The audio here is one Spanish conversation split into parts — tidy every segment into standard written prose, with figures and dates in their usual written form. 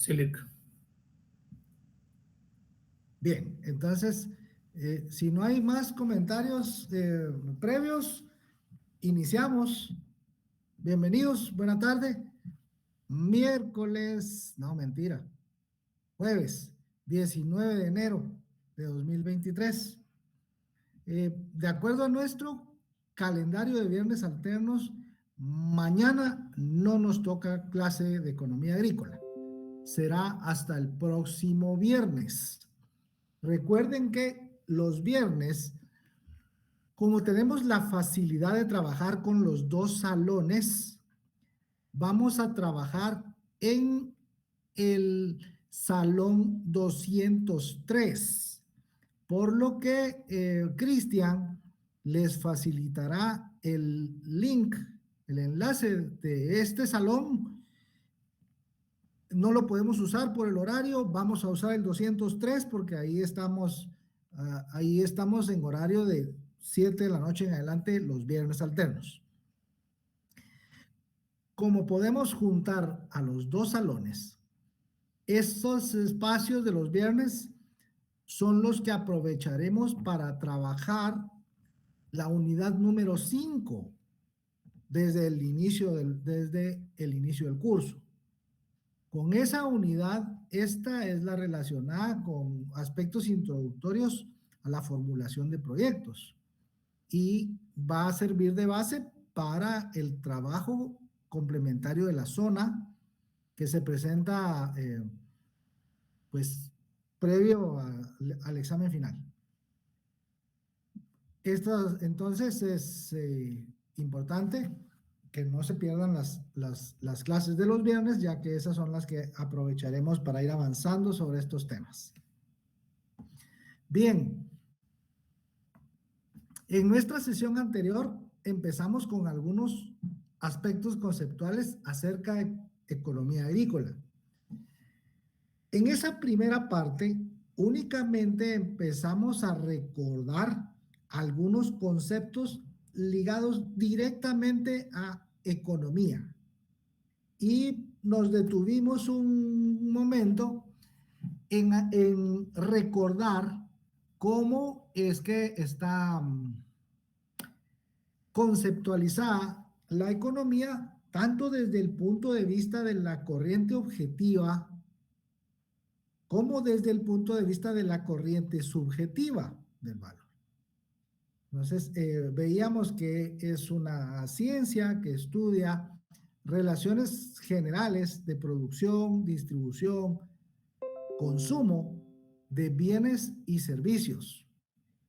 Silic. Bien, entonces, si no hay más comentarios previos, iniciamos. Bienvenidos, buena tarde. Miércoles, no, mentira, jueves 19 de enero de 2023. De acuerdo a nuestro calendario de viernes alternos, mañana no nos toca clase de economía agrícola. Será hasta el próximo viernes. Recuerden que los viernes, como tenemos la facilidad de trabajar con los dos salones, vamos a trabajar en el salón 203, por lo que Cristian les facilitará el link, el enlace de este salón. No lo podemos usar por el horario, vamos a usar el 203 porque ahí estamos en horario de 7 de la noche en adelante los viernes alternos. Como podemos juntar a los dos salones, estos espacios de los viernes son los que aprovecharemos para trabajar la unidad número 5 desde el inicio del curso. Con esa unidad, esta es la relacionada con aspectos introductorios a la formulación de proyectos y va a servir de base para el trabajo complementario de la zona que se presenta pues previo al examen final. Entonces es importante que no se pierdan las clases de los viernes, ya que esas son las que aprovecharemos para ir avanzando sobre estos temas. Bien, en nuestra sesión anterior empezamos con algunos aspectos conceptuales acerca de economía agrícola. En esa primera parte, únicamente empezamos a recordar algunos conceptos ligados directamente a economía. Y nos detuvimos un momento en recordar cómo es que está conceptualizada la economía, tanto desde el punto de vista de la corriente objetiva, como desde el punto de vista de la corriente subjetiva del valor. Entonces, veíamos que es una ciencia que estudia relaciones generales de producción, distribución, consumo de bienes y servicios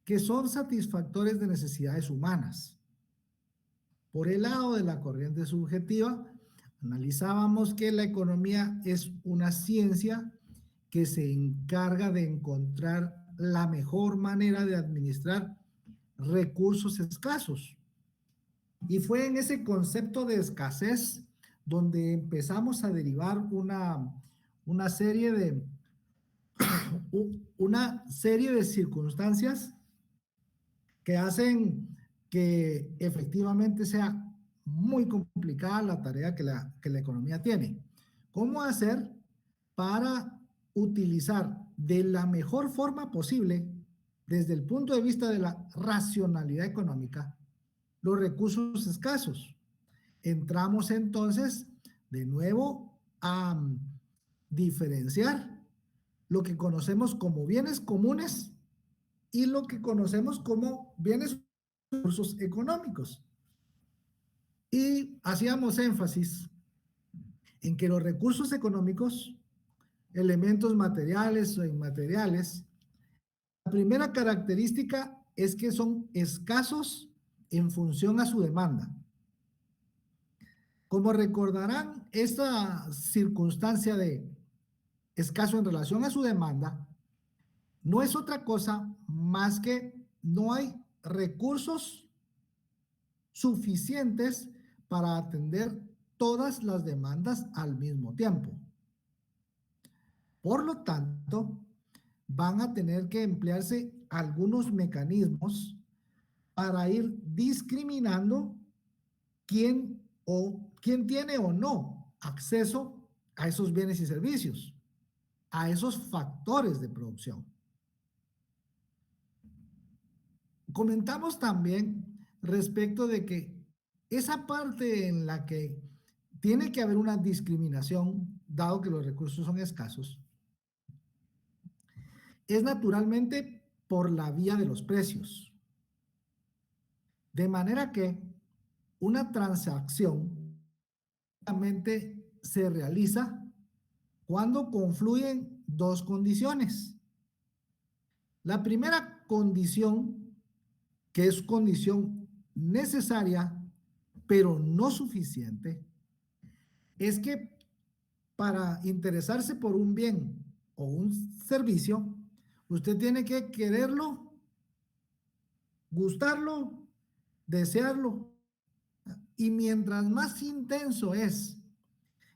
que son satisfactores de necesidades humanas. Por el lado de la corriente subjetiva, analizábamos que la economía es una ciencia que se encarga de encontrar la mejor manera de administrar recursos escasos. Y fue en ese concepto de escasez donde empezamos a derivar una serie de circunstancias que hacen que efectivamente sea muy complicada la tarea que la economía tiene. ¿Cómo hacer para utilizar de la mejor forma posible, desde el punto de vista de la racionalidad económica, los recursos escasos? Entramos entonces de nuevo a diferenciar lo que conocemos como bienes comunes y lo que conocemos como bienes recursos económicos. Y hacíamos énfasis en que los recursos económicos, elementos materiales o inmateriales, la primera característica es que son escasos en función a su demanda. Como recordarán, esta circunstancia de escaso en relación a su demanda no es otra cosa más que no hay recursos suficientes para atender todas las demandas al mismo tiempo. Por lo tanto, van a tener que emplearse algunos mecanismos para ir discriminando quién tiene o no acceso a esos bienes y servicios. a esos factores de producción. Comentamos también respecto de que esa parte en la que tiene que haber una discriminación, dado que los recursos son escasos, es naturalmente por la vía de los precios. De manera que una transacción realmente se realiza cuando confluyen dos condiciones. La primera condición, que es condición necesaria, pero no suficiente, es que para interesarse por un bien o un servicio, usted tiene que quererlo, gustarlo, desearlo. Y mientras más intenso es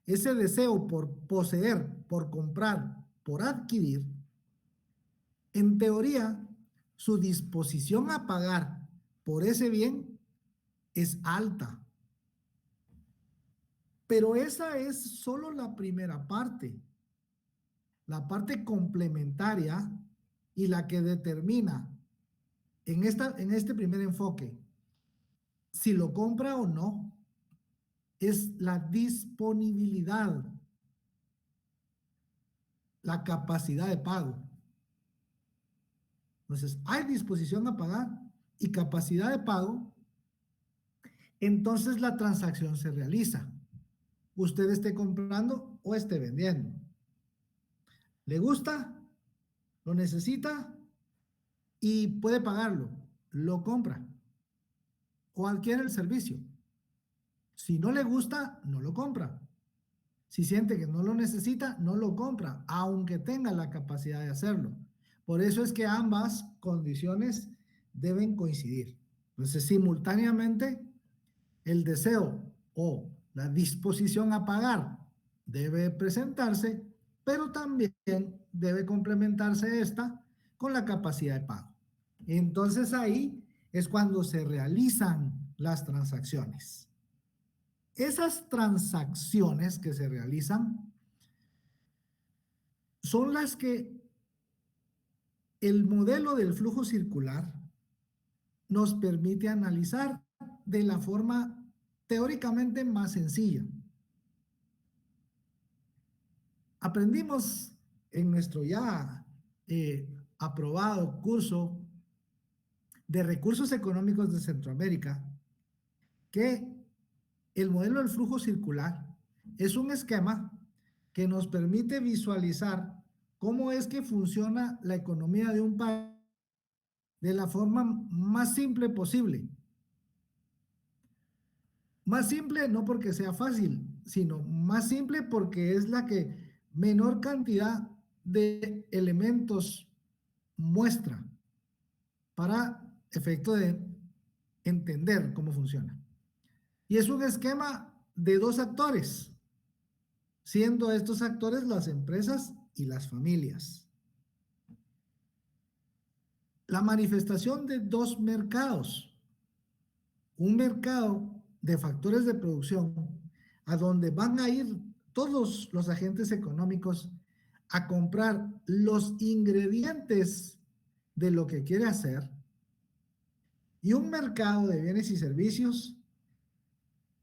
ese deseo por poseer, por comprar, por adquirir, en teoría, su disposición a pagar por ese bien es alta. Pero esa es solo la primera parte. La parte complementaria y la que determina en este primer enfoque si lo compra o no es la disponibilidad, la capacidad de pago. Entonces, hay disposición a pagar y capacidad de pago, entonces la transacción se realiza. Usted esté comprando o esté vendiendo. ¿Le gusta? ¿Lo necesita? Y puede pagarlo. Lo compra o adquiere el servicio. Si no le gusta, no lo compra. Si siente que no lo necesita, no lo compra, aunque tenga la capacidad de hacerlo. Por eso es que ambas condiciones deben coincidir. Entonces, simultáneamente, el deseo o la disposición a pagar debe presentarse, pero también debe complementarse esta con la capacidad de pago. Entonces, ahí es cuando se realizan las transacciones. Esas transacciones que se realizan son las que el modelo del flujo circular nos permite analizar de la forma teóricamente más sencilla. Aprendimos en nuestro ya aprobado curso de recursos económicos de Centroamérica que el modelo del flujo circular es un esquema que nos permite visualizar cómo es que funciona la economía de un país de la forma más simple posible. Más simple no porque sea fácil, sino más simple porque es la que menor cantidad de elementos muestra para efecto de entender cómo funciona. Y es un esquema de dos actores, siendo estos actores las empresas y las familias. La manifestación de dos mercados. Un mercado de factores de producción a donde van a ir todos los agentes económicos a comprar los ingredientes de lo que quiere hacer, y un mercado de bienes y servicios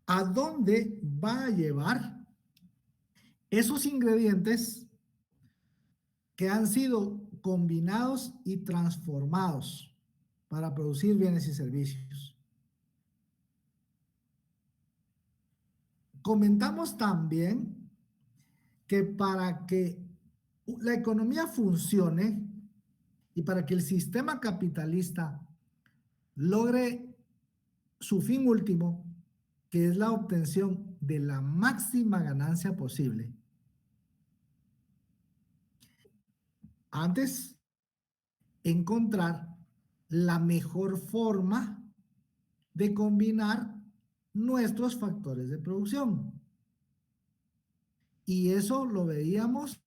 a donde va a llevar esos ingredientes que han sido combinados y transformados para producir bienes y servicios. Comentamos también que para que la economía funcione y para que el sistema capitalista logre su fin último, que es la obtención de la máxima ganancia posible, antes encontrar la mejor forma de combinar nuestros factores de producción. Y eso lo veíamos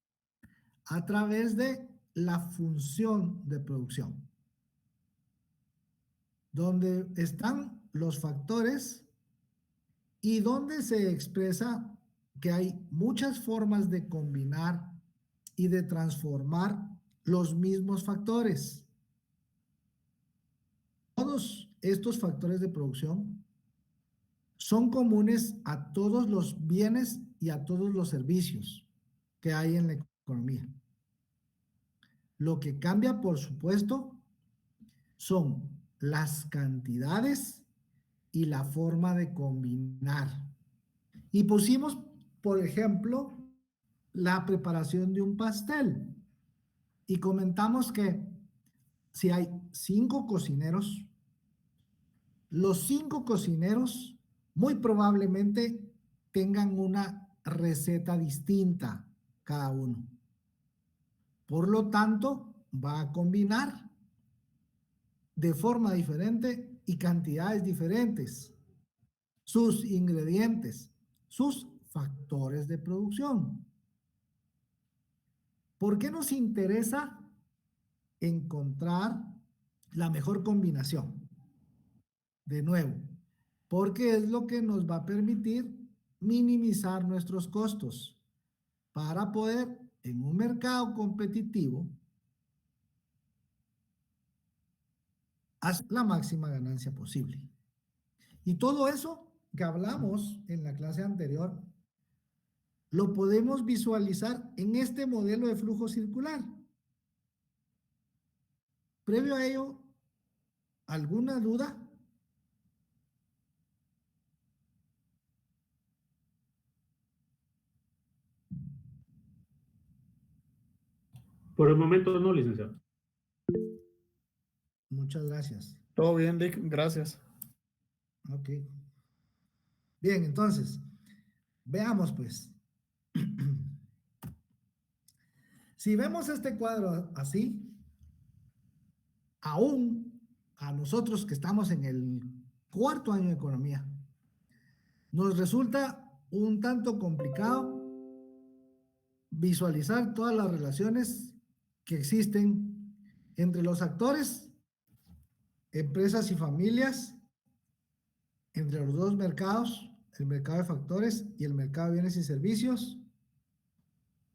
a través de la función de producción, donde están los factores y donde se expresa que hay muchas formas de combinar y de transformar los mismos factores. Todos estos factores de producción son comunes a todos los bienes y a todos los servicios que hay en la economía. Lo que cambia, por supuesto, son las cantidades y la forma de combinar. Y pusimos, por ejemplo, la preparación de un pastel. Y comentamos que si hay 5 cocineros, los 5 cocineros muy probablemente tengan una receta distinta cada uno. Por lo tanto, va a combinar de forma diferente y cantidades diferentes sus ingredientes, sus factores de producción. ¿Por qué nos interesa encontrar la mejor combinación? De nuevo, porque es lo que nos va a permitir minimizar nuestros costos para poder, en un mercado competitivo, hacer la máxima ganancia posible. Y todo eso que hablamos en la clase anterior, lo podemos visualizar en este modelo de flujo circular. Previo a ello, ¿alguna duda? Por el momento no, licenciado. Muchas gracias. Todo bien, Dick, gracias. Ok. Bien, entonces, veamos pues. Si vemos este cuadro así, aún a nosotros que estamos en el 4º año de economía, nos resulta un tanto complicado visualizar todas las relaciones que existen entre los actores, empresas y familias, entre los dos mercados, el mercado de factores y el mercado de bienes y servicios,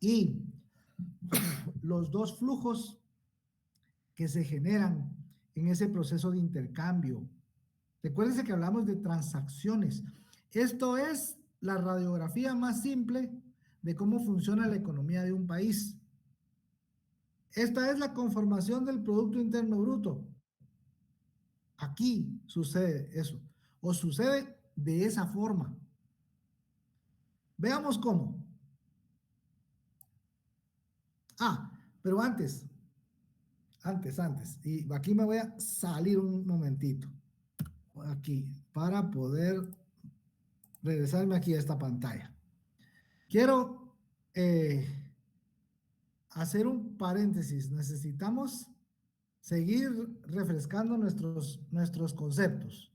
y los dos flujos que se generan en ese proceso de intercambio. Recuérdense que hablamos de transacciones. Esto es la radiografía más simple de cómo funciona la economía de un país. Esta es la conformación del Producto Interno Bruto. Aquí sucede eso, o sucede de esa forma. Veamos cómo. Pero antes, y aquí me voy a salir un momentito, aquí, para poder regresarme aquí a esta pantalla. Quiero hacer un paréntesis. Necesitamos seguir refrescando nuestros conceptos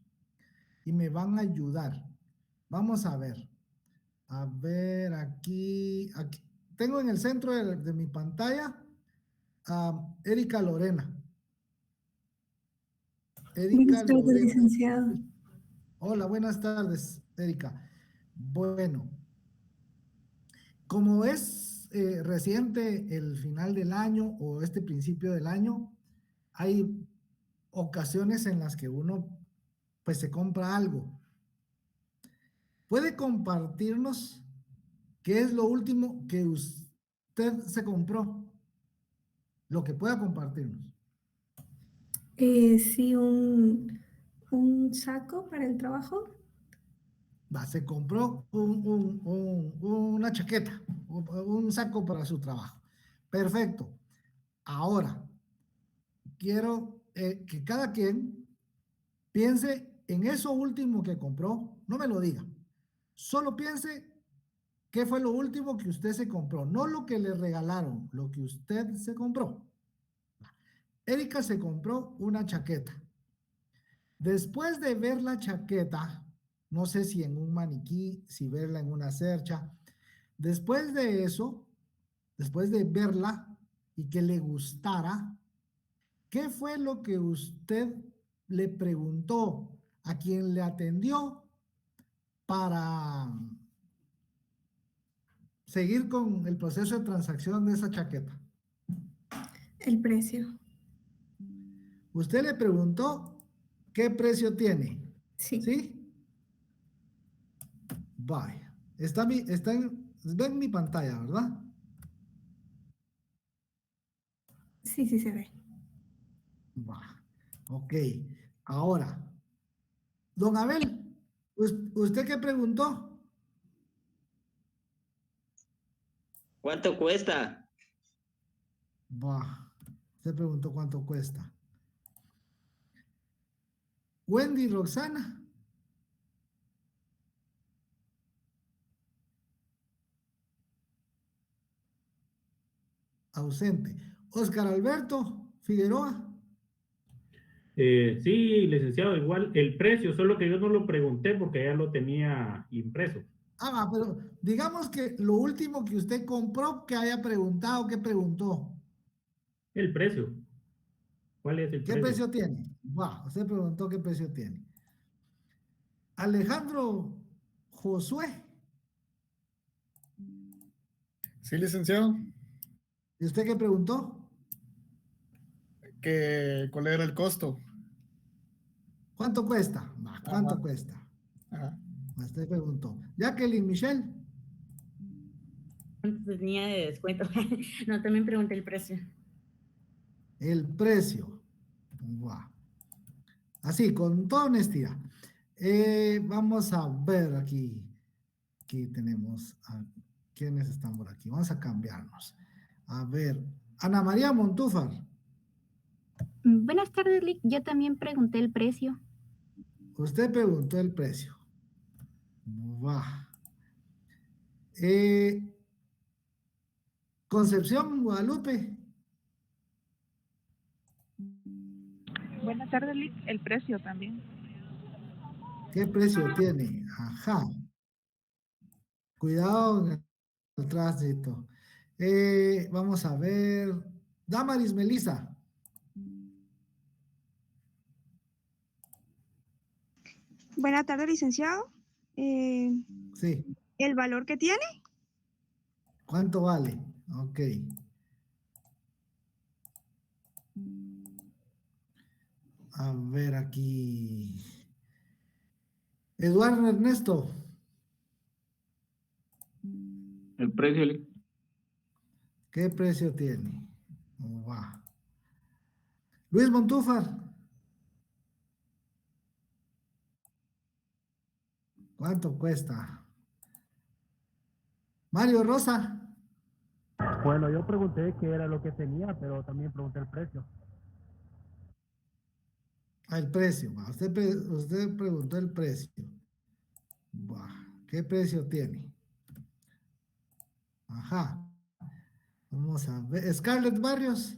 y me van a ayudar. Vamos a ver. A ver, aquí. Tengo en el centro de mi pantalla a Erika Lorena. Buenas tardes, licenciado. Hola, buenas tardes, Erika. Bueno, como es reciente el final del año o este principio del año, hay ocasiones en las que uno pues se compra algo. ¿Puede compartirnos qué es lo último que usted se compró? Lo que pueda compartirnos. Sí, un saco para el trabajo. Se compró una chaqueta, un saco para su trabajo. Perfecto. Ahora, quiero que cada quien piense en eso último que compró. No me lo diga. Solo piense qué fue lo último que usted se compró. No lo que le regalaron, lo que usted se compró. Erika se compró una chaqueta. Después de ver la chaqueta, no sé si en un maniquí, si verla en una cercha, después de eso, después de verla y que le gustara, ¿qué fue lo que usted le preguntó a quien le atendió para seguir con el proceso de transacción de esa chaqueta? El precio. Usted le preguntó qué precio tiene, Sí. ¿sí? Vaya. Ven mi pantalla, ¿verdad? Sí, sí se ve. Va. Ok. Ahora, don Abel, ¿usted qué preguntó? ¿Cuánto cuesta? Va. Usted preguntó cuánto cuesta. Wendy Roxana. Ausente. Oscar Alberto Figueroa. Sí, licenciado, igual el precio, solo que yo no lo pregunté porque ya lo tenía impreso. Pero digamos que lo último que usted compró, que haya preguntado, ¿qué preguntó? El precio. ¿Cuál es el ¿Qué precio? precio tiene? Usted preguntó qué precio tiene. Alejandro Josué. Sí, licenciado, ¿Y usted qué preguntó? ¿cuál era el costo? ¿Cuánto cuesta? ¿Cuánto Ajá, cuesta? ajá. Usted preguntó. Jacqueline Michelle. ¿Cuánto tenía de descuento? No, también pregunté el precio. El precio. Así, con toda honestidad. Vamos a ver aquí. Aquí tenemos a quiénes están por aquí. Vamos a cambiarnos. A ver, Ana María Montúfar. Buenas tardes, Lick. Yo también pregunté el precio. Usted preguntó el precio. Va. Eh, Concepción Guadalupe. Buenas tardes, Lick. El precio también. ¿Qué precio tiene? Ajá. Cuidado en el tránsito. Vamos a ver. Damaris Melissa. Buenas tardes, licenciado. Sí. ¿El valor que tiene? ¿Cuánto vale? Ok. A ver aquí. Eduardo Ernesto. El precio, ¿Qué precio tiene? Va. Luis Montúfar. ¿Cuánto cuesta? Mario Rosa. Bueno, yo pregunté qué era lo que tenía, pero también pregunté el precio. El precio. Usted preguntó el precio. Va. ¿Qué precio tiene? Ajá. Vamos a ver. Scarlett Barrios.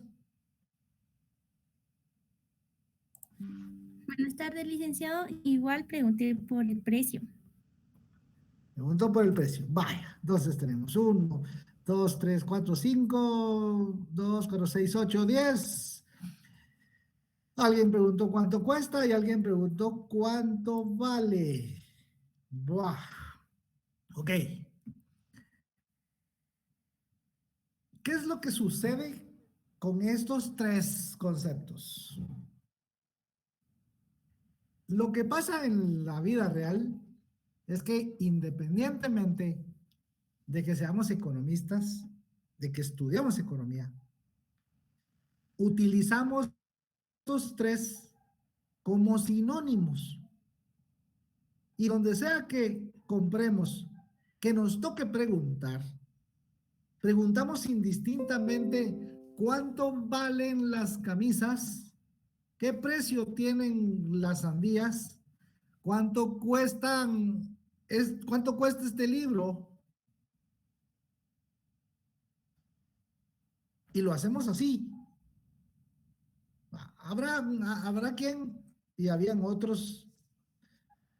Buenas tardes, licenciado. Igual pregunté por el precio. Preguntó por el precio. Vaya. Entonces tenemos 1, 2, 3, 4, 5, 2, 4, 6, 8, 10. Alguien preguntó cuánto cuesta y alguien preguntó cuánto vale. Buah. Ok. ¿Qué es lo que sucede con estos tres conceptos? Lo que pasa en la vida real es que independientemente de que seamos economistas, de que estudiamos economía, utilizamos estos tres como sinónimos. Y donde sea que compremos, que nos toque preguntar, preguntamos indistintamente cuánto valen las camisas, qué precio tienen las sandías, cuánto cuestan, cuánto cuesta este libro. Y lo hacemos así. Habrá quien, y habían otros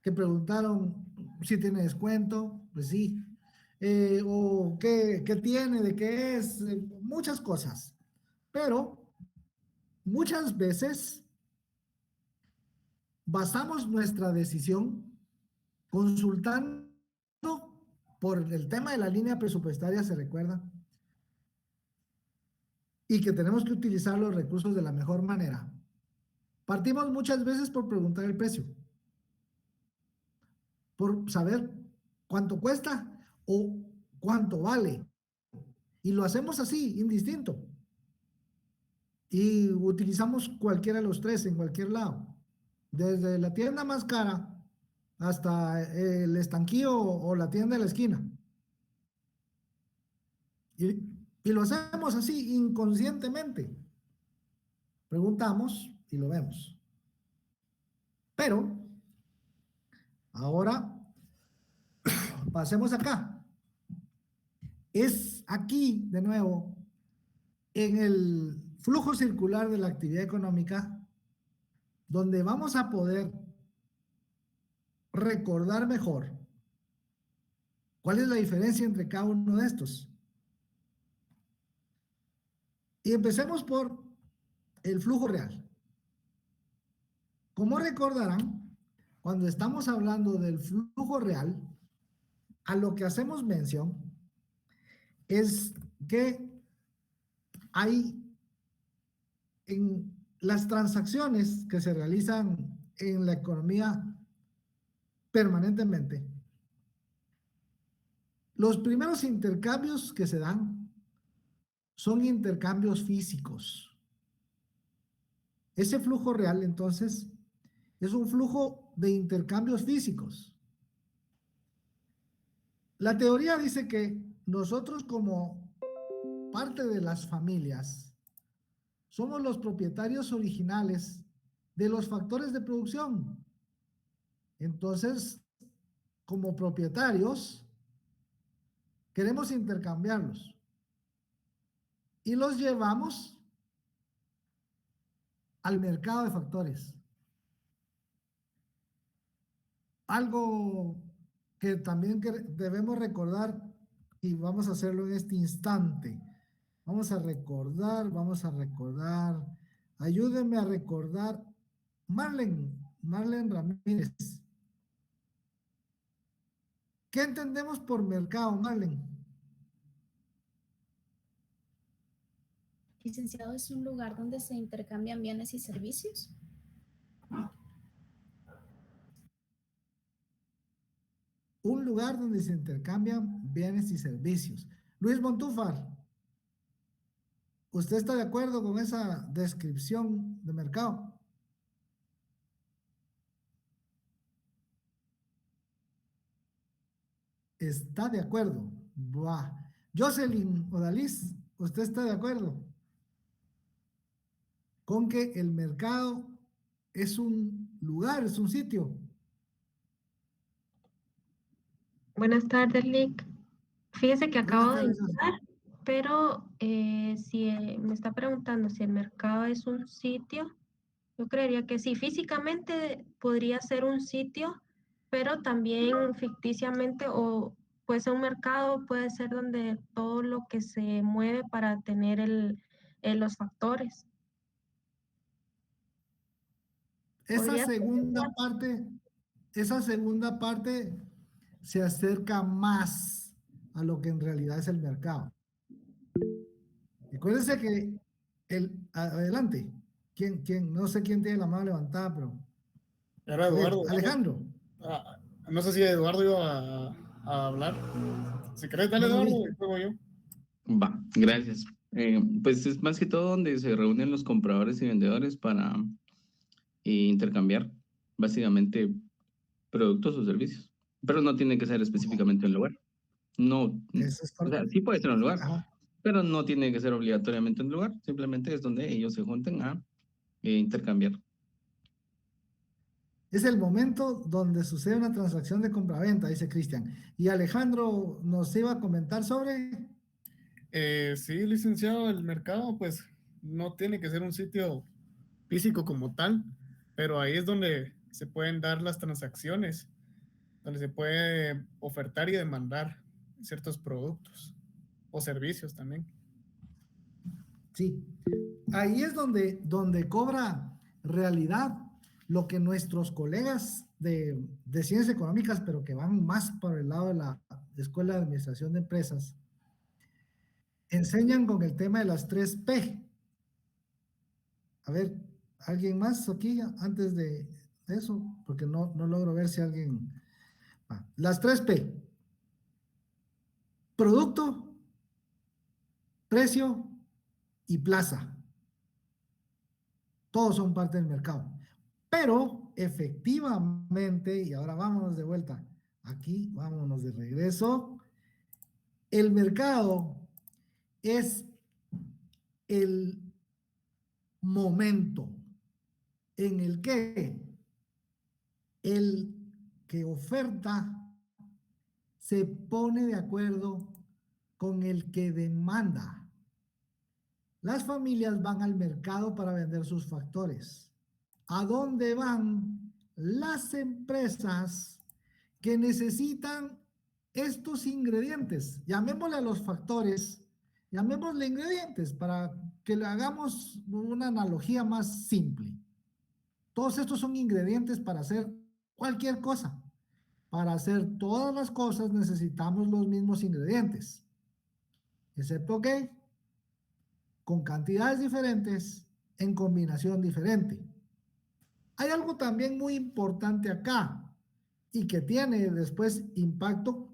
que preguntaron si tiene descuento, pues sí. O qué tiene, de qué es, muchas cosas. Pero muchas veces basamos nuestra decisión consultando por el tema de la línea presupuestaria, se recuerda, y que tenemos que utilizar los recursos de la mejor manera, partimos muchas veces por preguntar el precio, por saber cuánto cuesta o cuánto vale. Y lo hacemos así, indistinto. Y utilizamos cualquiera de los tres en cualquier lado. Desde la tienda más cara hasta el estanquillo o la tienda de la esquina. Y lo hacemos así, inconscientemente. Preguntamos y lo vemos. Pero, ahora, pasemos acá. Es aquí, de nuevo, en el flujo circular de la actividad económica, donde vamos a poder recordar mejor cuál es la diferencia entre cada uno de estos. Y empecemos por el flujo real. Como recordarán, cuando estamos hablando del flujo real, a lo que hacemos mención es que hay en las transacciones que se realizan en la economía permanentemente, los primeros intercambios que se dan son intercambios físicos. Ese flujo real, entonces, es un flujo de intercambios físicos. La teoría dice que nosotros, como parte de las familias, somos los propietarios originales de los factores de producción. Entonces, como propietarios, queremos intercambiarlos y los llevamos al mercado de factores. Algo que también debemos recordar, y vamos a hacerlo en este instante. Vamos a recordar, ayúdenme a recordar, Marlene Ramírez. ¿Qué entendemos por mercado, Marlene? Licenciado, ¿es un lugar donde se intercambian bienes y servicios? Un lugar donde se intercambian bienes y servicios. Luis Montúfar, ¿usted está de acuerdo con esa descripción de mercado? ¿Está de acuerdo? Buah. Jocelyn Odaliz, ¿usted está de acuerdo con que el mercado es un lugar, es un sitio? Buenas tardes, Lick. Fíjese que acabo de Buenas tardes. entrar, pero si me está preguntando si el mercado es un sitio, yo creería que sí. Físicamente podría ser un sitio, pero también ficticiamente, o puede ser un mercado, puede ser donde todo lo que se mueve para tener los factores. Esa Podría ser segunda parte se acerca más a lo que en realidad es el mercado. Recuérdense que adelante, ¿quién? No sé quién tiene la mano levantada, pero Era Eduardo. Alejandro. No sé si Eduardo iba a hablar. Si querés, dale, No, Eduardo, y luego yo. Va, gracias. Pues es más que todo donde se reúnen los compradores y vendedores para intercambiar básicamente productos o servicios. Pero no tiene que ser específicamente un lugar. No, Eso es o sea, sí puede ser un lugar, Ajá. pero no tiene que ser obligatoriamente un lugar. Simplemente es donde ellos se junten a intercambiar. Es el momento donde sucede una transacción de compraventa, dice Cristian. Y Alejandro nos iba a comentar sobre... Sí, licenciado, el mercado pues no tiene que ser un sitio físico como tal, pero ahí es donde se pueden dar las transacciones, donde se puede ofertar y demandar ciertos productos o servicios también. Sí, ahí es donde cobra realidad lo que nuestros colegas de ciencias económicas, pero que van más por el lado de la Escuela de Administración de Empresas, enseñan con el tema de las 3P. A ver, ¿alguien más aquí antes de eso? Porque no logro ver si alguien... Las 3P. Producto, precio y plaza. Todos son parte del mercado. Pero efectivamente, y ahora vámonos de vuelta, aquí vámonos de regreso, el mercado es el momento en el que el que oferta se pone de acuerdo con el que demanda. Las familias van al mercado para vender sus factores. ¿A dónde van las empresas que necesitan estos ingredientes? Llamémosle a los factores, llamémosle ingredientes para que le hagamos una analogía más simple. Todos estos son ingredientes para hacer cualquier cosa. Para hacer todas las cosas necesitamos los mismos ingredientes, excepto que con cantidades diferentes, en combinación diferente. Hay algo también muy importante acá y que tiene después impacto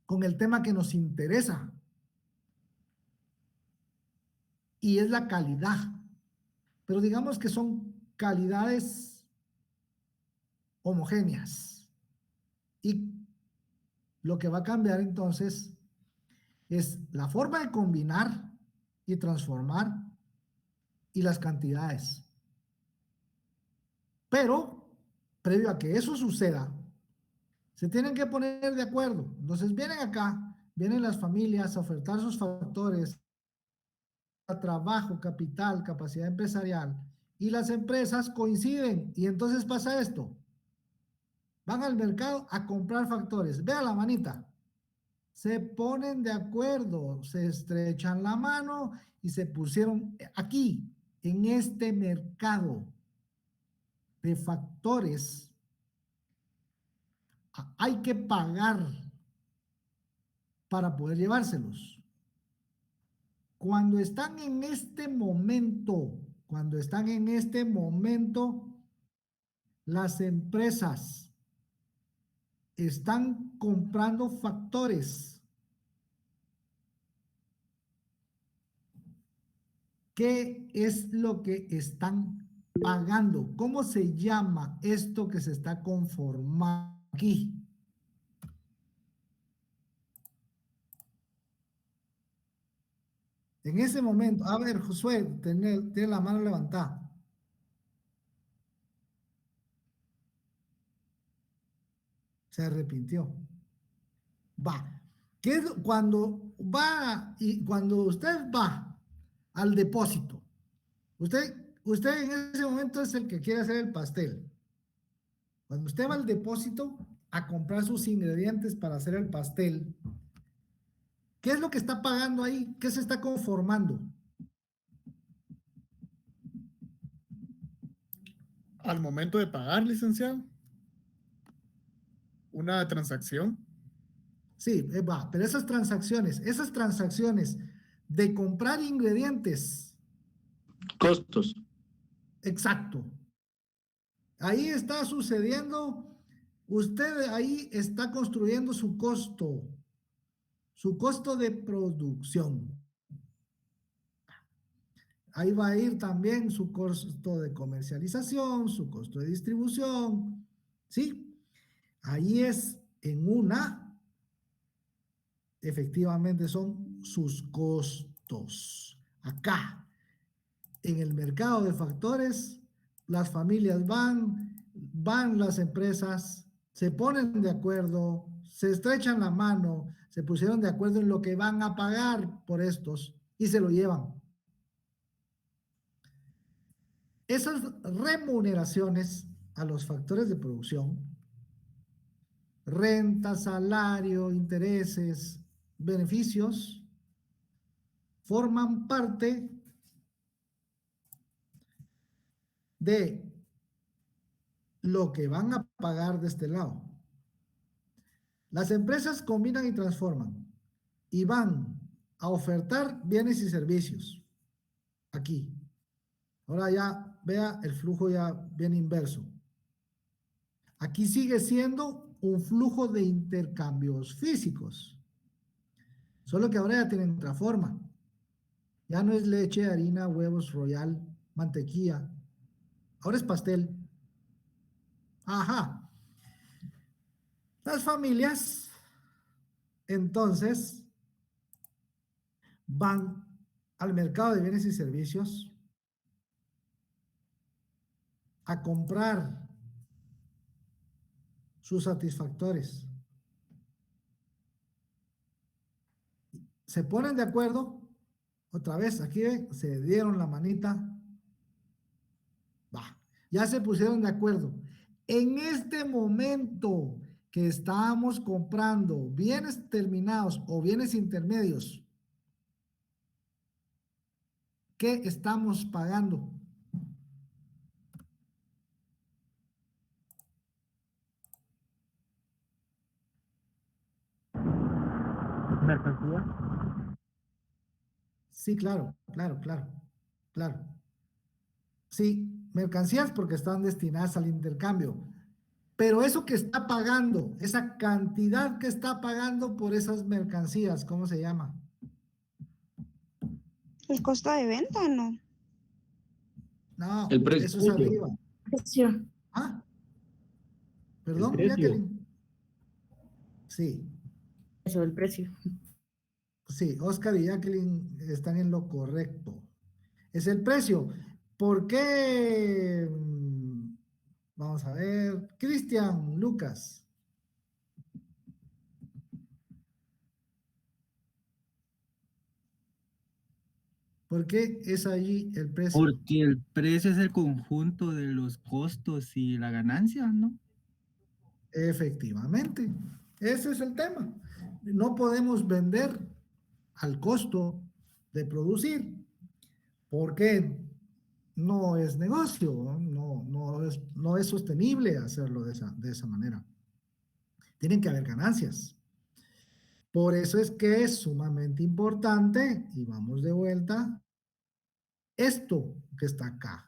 con el tema que nos interesa, y es la calidad. Pero digamos que son calidades homogéneas. Y lo que va a cambiar entonces es la forma de combinar y transformar y las cantidades. Pero, previo a que eso suceda, se tienen que poner de acuerdo. Entonces vienen acá, vienen las familias a ofertar sus factores, a trabajo, capital, capacidad empresarial, y las empresas coinciden. Y entonces pasa esto. Van al mercado a comprar factores. Vea la manita. Se ponen de acuerdo, se estrechan la mano y se pusieron aquí, en este mercado de factores. Hay que pagar para poder llevárselos. Cuando están en este momento, las empresas están comprando factores. ¿Qué es lo que están pagando? ¿Cómo se llama esto que se está conformando aquí? En ese momento, a ver, Josué, tiene la mano levantada. Se arrepintió. Va. ¿Qué es cuando va y cuando usted va al depósito? Usted en ese momento es el que quiere hacer el pastel. Cuando usted va al depósito a comprar sus ingredientes para hacer el pastel, ¿qué es lo que está pagando ahí? ¿Qué se está conformando? Al momento de pagar, licenciado, una transacción. Sí, va, pero esas transacciones de comprar ingredientes. Costos. Exacto. Ahí está sucediendo, usted ahí está construyendo su costo de producción. Ahí va a ir también su costo de comercialización, su costo de distribución, ¿sí? Ahí es en una, efectivamente son sus costos. Acá, en el mercado de factores, las familias van las empresas, se ponen de acuerdo, se estrechan la mano, se pusieron de acuerdo en lo que van a pagar por estos y se lo llevan. Esas remuneraciones a los factores de producción, renta, salario, intereses, beneficios, forman parte de lo que van a pagar de este lado. Las empresas combinan y transforman y van a ofertar bienes y servicios. Aquí. Ahora ya vea el flujo ya bien inverso. Aquí sigue siendo un flujo de intercambios físicos. Solo que ahora ya tienen otra forma. Ya no es leche, harina, huevos, royal, mantequilla. Ahora es pastel. Ajá. Las familias, entonces, van al mercado de bienes y servicios a comprar sus satisfactores. Se ponen de acuerdo. Otra vez, aquí se dieron la manita. Va, ya se pusieron de acuerdo. En este momento que estamos comprando bienes terminados o bienes intermedios, ¿qué estamos pagando? Mercancía. Sí, claro. Sí, mercancías porque están destinadas al intercambio. Pero eso que está pagando, esa cantidad que está pagando por esas mercancías, ¿cómo se llama? ¿El costo de venta no? No, El precio. eso es arriba. Precio. Ah, El perdón, precio. Jacqueline. Sí, Eso, el precio. sí, Oscar y Jacqueline están en lo correcto. Es el precio. ¿Por qué? Vamos a ver. Cristian, Lucas. ¿Por qué es allí el precio? Porque el precio es el conjunto de los costos y la ganancia, ¿no? Efectivamente, ese es el tema. No podemos vender al costo de producir, porque no es negocio, no es sostenible hacerlo de esa manera. Tienen que haber ganancias. Por eso es que es sumamente importante, y vamos de vuelta, esto que está acá.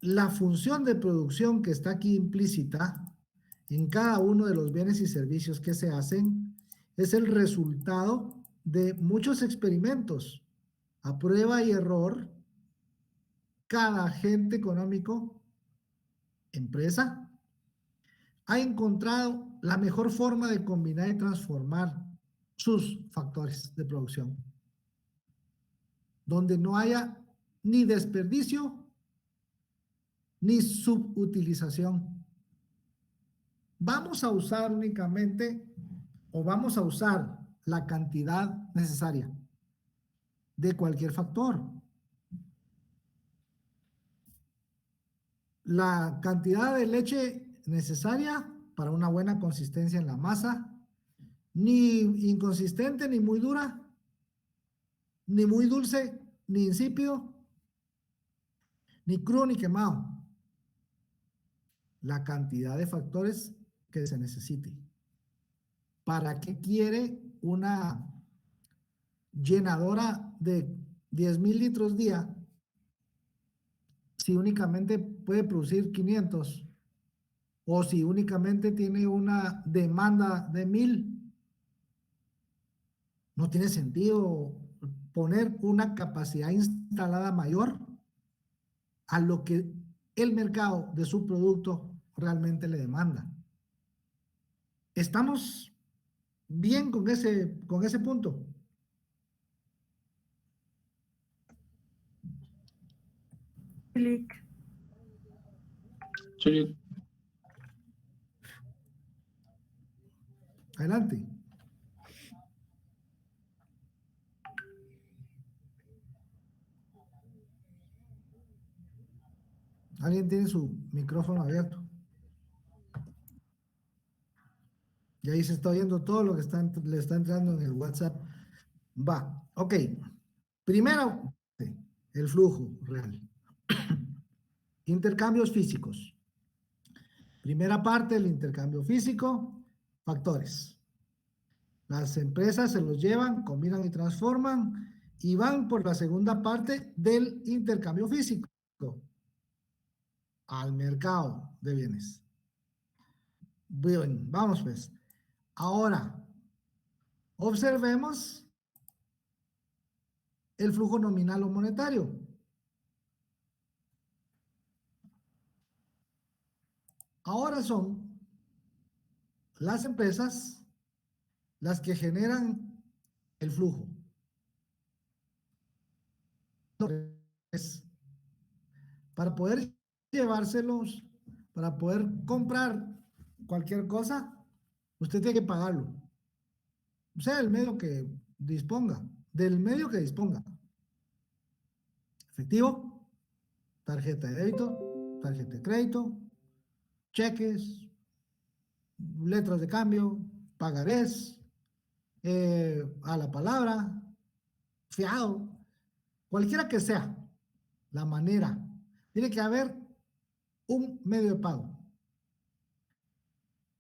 La función de producción que está aquí implícita en cada uno de los bienes y servicios que se hacen es el resultado de muchos experimentos a prueba y error. Cada agente económico, empresa, ha encontrado la mejor forma de combinar y transformar sus factores de producción, donde no haya ni desperdicio ni subutilización. Vamos a usar únicamente o vamos a usar la cantidad necesaria de cualquier factor. La cantidad de leche necesaria para una buena consistencia en la masa, ni inconsistente, ni muy dura, ni muy dulce, ni insípido, ni crudo, ni quemado. La cantidad de factores que se necesite. ¿Para qué quiere una llenadora de 10,000 litros día si únicamente puede producir 500? O si únicamente tiene una demanda de 1,000. No tiene sentido poner una capacidad instalada mayor a lo que el mercado de su producto realmente le demanda. ¿Estamos bien con ese punto? Clic. Sí. Adelante. ¿Alguien tiene su micrófono abierto? Y ahí se está oyendo todo lo que le está entrando en el WhatsApp. Va, ok. Primero, el flujo real. Intercambios físicos. Primera parte del intercambio físico, factores. Las empresas se los llevan, combinan y transforman y van por la segunda parte del intercambio físico, al mercado de bienes. Bien, vamos pues. Ahora, observemos el flujo nominal o monetario. Ahora son las empresas las que generan el flujo. Para poder llevárselos, para poder comprar cualquier cosa, usted tiene que pagarlo. O sea, el medio que disponga, del medio que disponga. Efectivo, tarjeta de débito, tarjeta de crédito, cheques, letras de cambio, pagarés, a la palabra, fiado, cualquiera que sea la manera, tiene que haber un medio de pago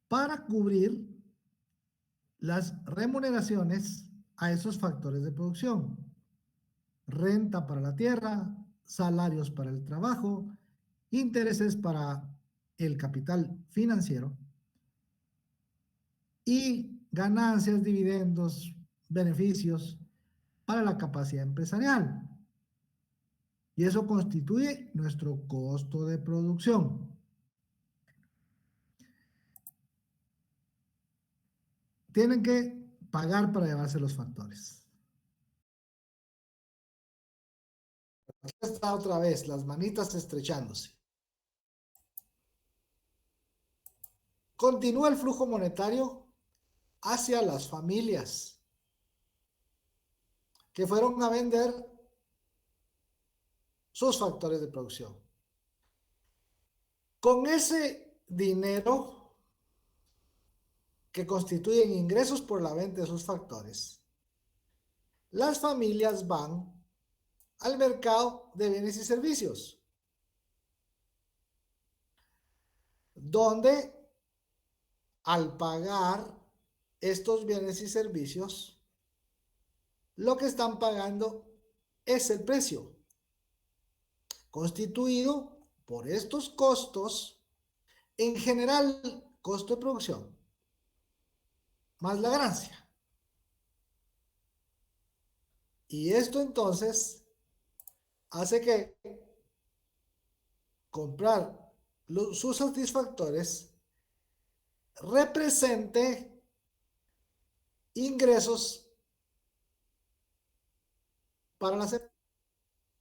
para cubrir las remuneraciones a esos factores de producción. Renta para la tierra, salarios para el trabajo, intereses para el capital financiero y ganancias, dividendos, beneficios para la capacidad empresarial. Y eso constituye nuestro costo de producción. Tienen que pagar para llevarse los factores. Aquí está otra vez, las manitas estrechándose. Continúa el flujo monetario hacia las familias que fueron a vender sus factores de producción. Con ese dinero que constituyen ingresos por la venta de sus factores, las familias van al mercado de bienes y servicios, donde al pagar estos bienes y servicios, lo que están pagando es el precio, constituido por estos costos, en general, costo de producción, más la ganancia. Y esto entonces hace que comprar sus satisfactores represente ingresos para la empresas.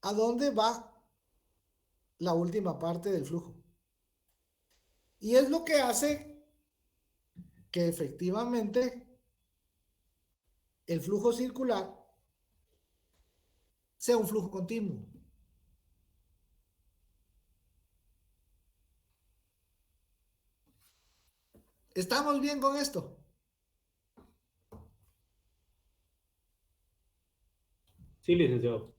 ¿A dónde va la última parte del flujo? Y es lo que hace que efectivamente el flujo circular sea un flujo continuo. ¿Estamos bien con esto? Sí, licenciado.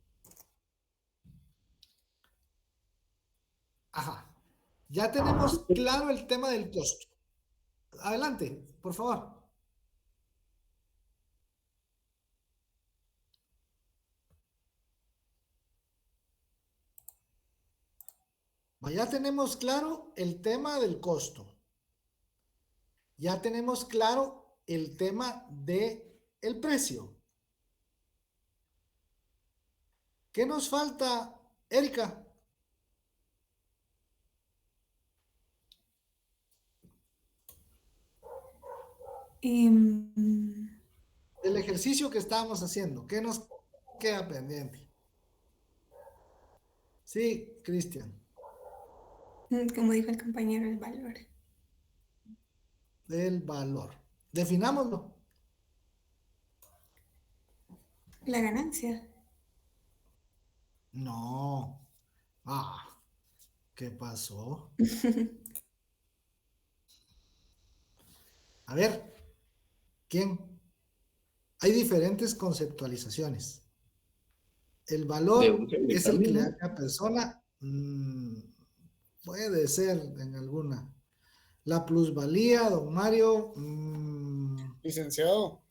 Ajá. Ya tenemos claro el tema del costo. Adelante, por favor. Ya tenemos claro el tema del costo. Ya tenemos claro el tema del precio. ¿Qué nos falta, Erika? El ejercicio que estábamos haciendo, ¿qué nos queda pendiente? Sí, Cristian. Como dijo el compañero, el valor. Del valor. Definámoslo. La ganancia. No. ¿Qué pasó? A ver, ¿quién? Hay diferentes conceptualizaciones. El valor es el que le da a cada persona. Puede ser en alguna. La plusvalía, don Mario. Licenciado,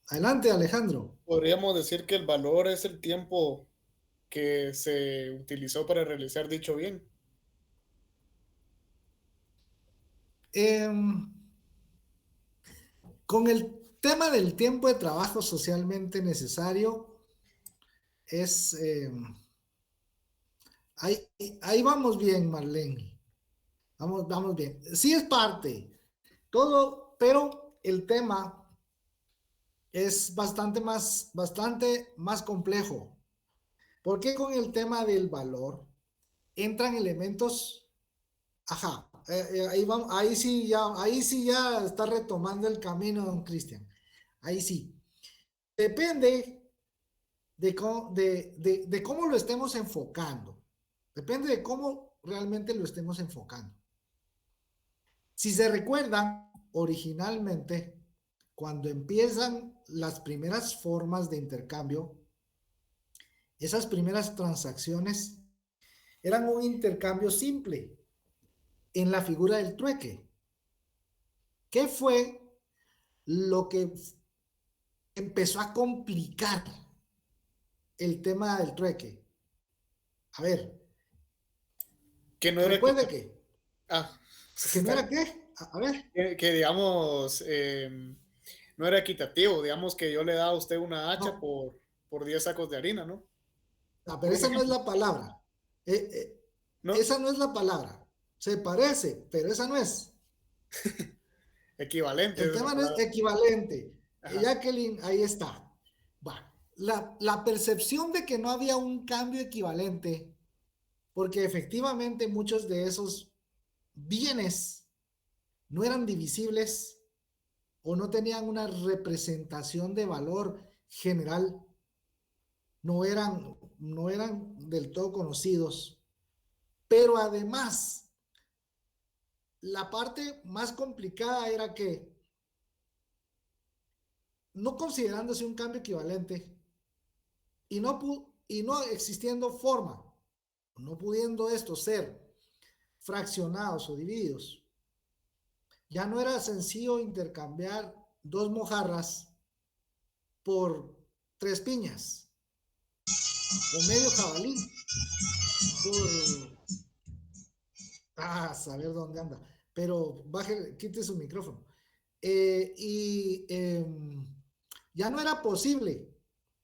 Adelante, Alejandro. podríamos decir que el valor es el tiempo que se utilizó para realizar dicho bien. Con el tema del tiempo de trabajo socialmente necesario, es... ahí vamos bien, Marlene. Vamos bien. Sí es parte. Todo, pero el tema es bastante más complejo. Porque con el tema del valor entran elementos, ahí sí ya está retomando el camino, don Cristian. Ahí sí. Depende de cómo lo estemos enfocando. Depende de cómo realmente lo estemos enfocando. Si se recuerdan, originalmente, cuando empiezan las primeras formas de intercambio, esas primeras transacciones eran un intercambio simple en la figura del trueque. ¿Qué fue lo que empezó a complicar el tema del trueque? A ver. Que no era ¿Recuerde qué? ¿Que no era qué? A ver. Que digamos, no era equitativo, digamos que yo le daba a usted una hacha por 10 sacos de harina, ¿no? Pero esa no es la palabra. ¿No? Esa no es la palabra. Se parece, pero esa no es. Equivalente. El tema no es equivalente. Jacqueline, ahí está. Va. La percepción de que no había un cambio equivalente, porque efectivamente muchos de esos bienes no eran divisibles o no tenían una representación de valor general, no eran del todo conocidos, pero además la parte más complicada era que, no considerándose un cambio equivalente y no existiendo forma, no pudiendo estos ser fraccionados o divididos, ya no era sencillo intercambiar 2 mojarras por 3 piñas o medio jabalí por saber dónde anda, pero quite su micrófono. Ya no era posible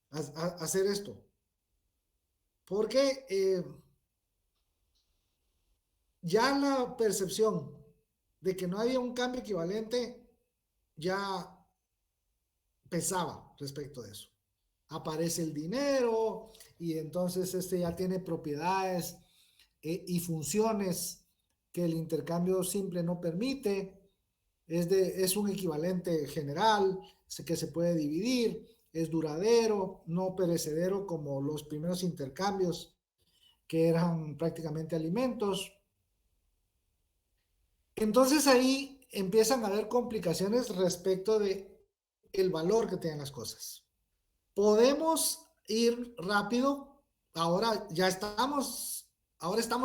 hacer esto porque ya la percepción de que no había un cambio equivalente ya pesaba respecto de eso. Aparece el dinero y entonces ya tiene propiedades y funciones que el intercambio simple no permite. Es un equivalente general que se puede dividir, es duradero, no perecedero como los primeros intercambios que eran prácticamente alimentos. Entonces ahí empiezan a haber complicaciones respecto de el valor que tienen las cosas. Podemos ir rápido. Ahora estamos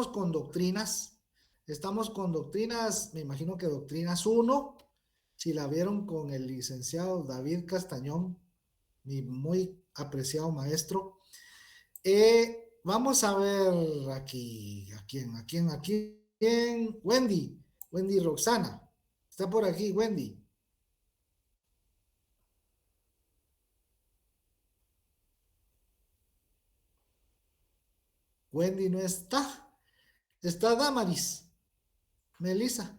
con doctrinas. Estamos con doctrinas, me imagino que doctrinas 1, si la vieron con el licenciado David Castañón, mi muy apreciado maestro. Vamos a ver aquí, ¿a quién? Wendy Roxana. Está por aquí, Wendy. Wendy no está. Está Damaris. Melissa.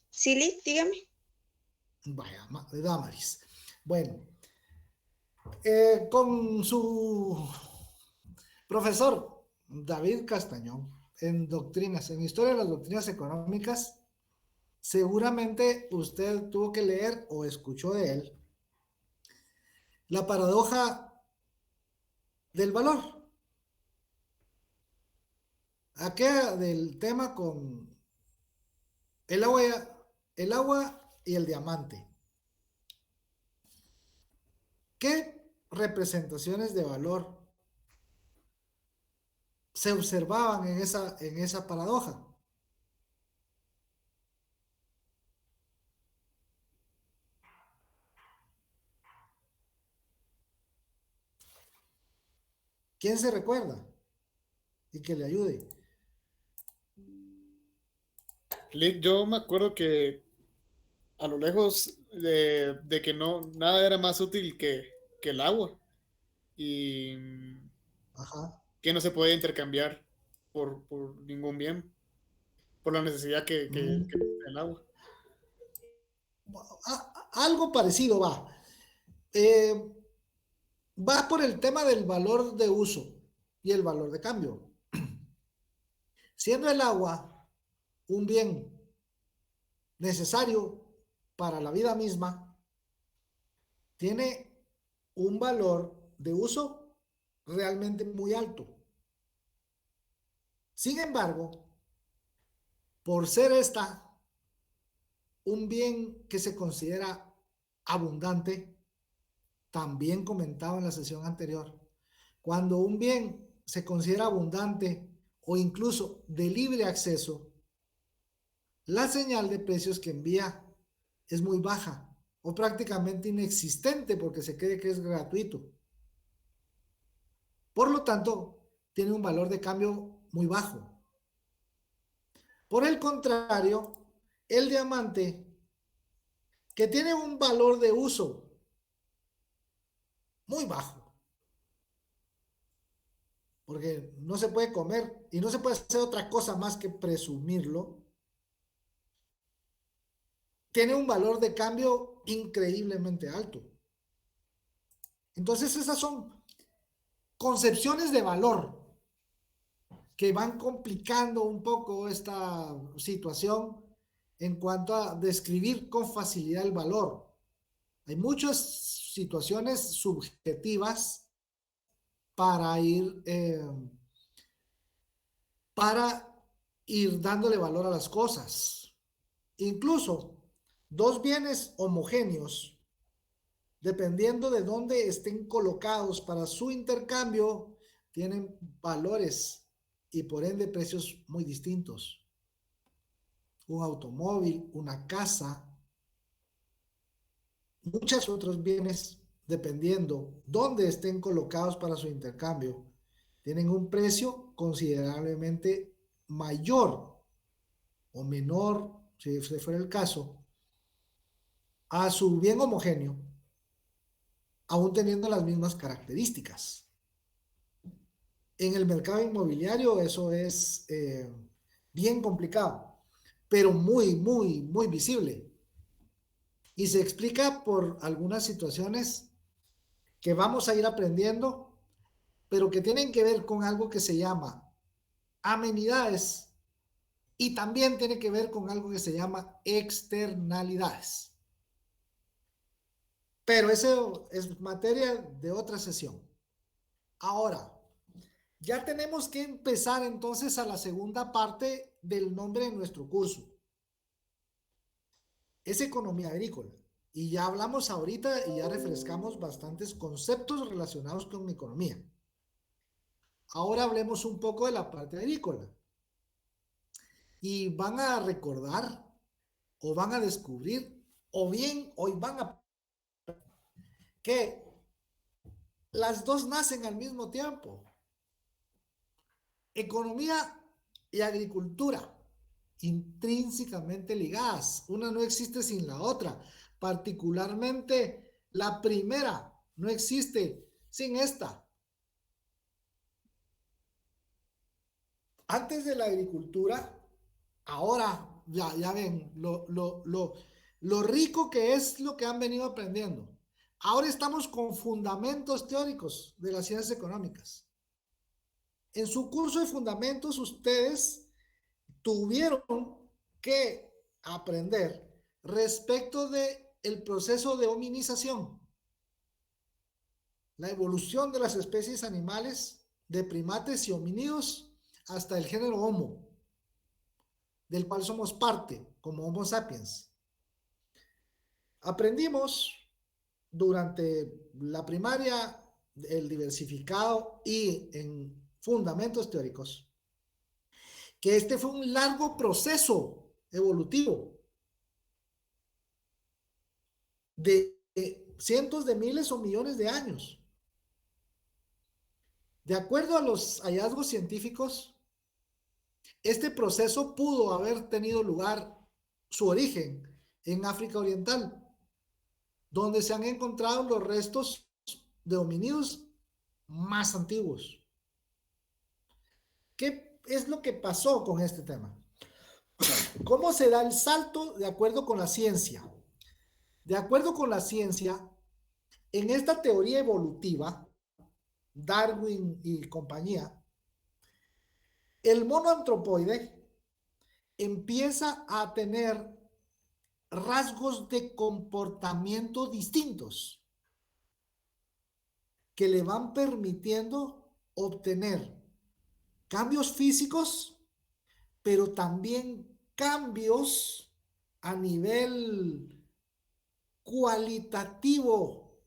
Sí, dígame. Vaya, Damaris. Bueno, con su profesor David Castañón en doctrinas, en historia de las doctrinas económicas, seguramente usted tuvo que leer o escuchó de él la paradoja del valor. Aquella del tema con el agua y el diamante. ¿Qué representaciones de valor se observaban en esa paradoja. ¿Quién se recuerda? Y que le ayude. Lick, yo me acuerdo que a lo lejos de que nada era más útil que el agua y Ajá. que no se podía intercambiar por ningún bien, por la necesidad que necesita el agua. Algo parecido va. Va por el tema del valor de uso y el valor de cambio. Siendo el agua un bien necesario para la vida misma, tiene un valor de uso realmente muy alto. Sin embargo, por ser esta un bien que se considera abundante, también comentaba en la sesión anterior, cuando un bien se considera abundante o incluso de libre acceso, la señal de precios que envía es muy baja o prácticamente inexistente porque se cree que es gratuito. Por lo tanto, tiene un valor de cambio muy bajo. Por el contrario, el diamante, que tiene un valor de uso muy bajo, porque no se puede comer y no se puede hacer otra cosa más que presumirlo, tiene un valor de cambio increíblemente alto. Entonces esas son concepciones de valor que van complicando un poco esta situación en cuanto a describir con facilidad el valor. Hay muchas situaciones subjetivas para ir dándole valor a las cosas. Incluso dos bienes homogéneos, dependiendo de dónde estén colocados para su intercambio, tienen valores y por ende precios muy distintos. Un automóvil, una casa, muchos otros bienes, dependiendo dónde estén colocados para su intercambio, tienen un precio considerablemente mayor o menor, si fuera el caso, a su bien homogéneo, aún teniendo las mismas características. En el mercado inmobiliario eso es bien complicado, pero muy, muy, muy visible. Y se explica por algunas situaciones que vamos a ir aprendiendo, pero que tienen que ver con algo que se llama amenidades y también tiene que ver con algo que se llama externalidades. Pero eso es materia de otra sesión. Ahora, ya tenemos que empezar entonces a la segunda parte del nombre de nuestro curso. Es economía agrícola. Y ya hablamos ahorita y ya refrescamos bastantes conceptos relacionados con economía. Ahora hablemos un poco de la parte agrícola. Y van a recordar o van a descubrir o bien hoy van a que las dos nacen al mismo tiempo. Economía y agricultura, intrínsecamente ligadas. Una no existe sin la otra. Particularmente la primera no existe sin esta. Antes de la agricultura, ahora ya ven lo rico que es lo que han venido aprendiendo. Ahora estamos con fundamentos teóricos de las ciencias económicas. En su curso de fundamentos ustedes tuvieron que aprender respecto del proceso de hominización, la evolución de las especies animales, de primates y homínidos, hasta el género Homo, del cual somos parte, como Homo sapiens. Aprendimos durante la primaria el diversificado y en fundamentos teóricos, que este fue un largo proceso evolutivo de cientos de miles o millones de años. De acuerdo a los hallazgos científicos, este proceso pudo haber tenido lugar, su origen, en África Oriental, donde se han encontrado los restos de homínidos más antiguos. ¿Qué es lo que pasó con este tema? ¿Cómo se da el salto de acuerdo con la ciencia? De acuerdo con la ciencia, en esta teoría evolutiva, Darwin y compañía, el mono antropoide empieza a tener rasgos de comportamiento distintos que le van permitiendo obtener cambios físicos, pero también cambios a nivel cualitativo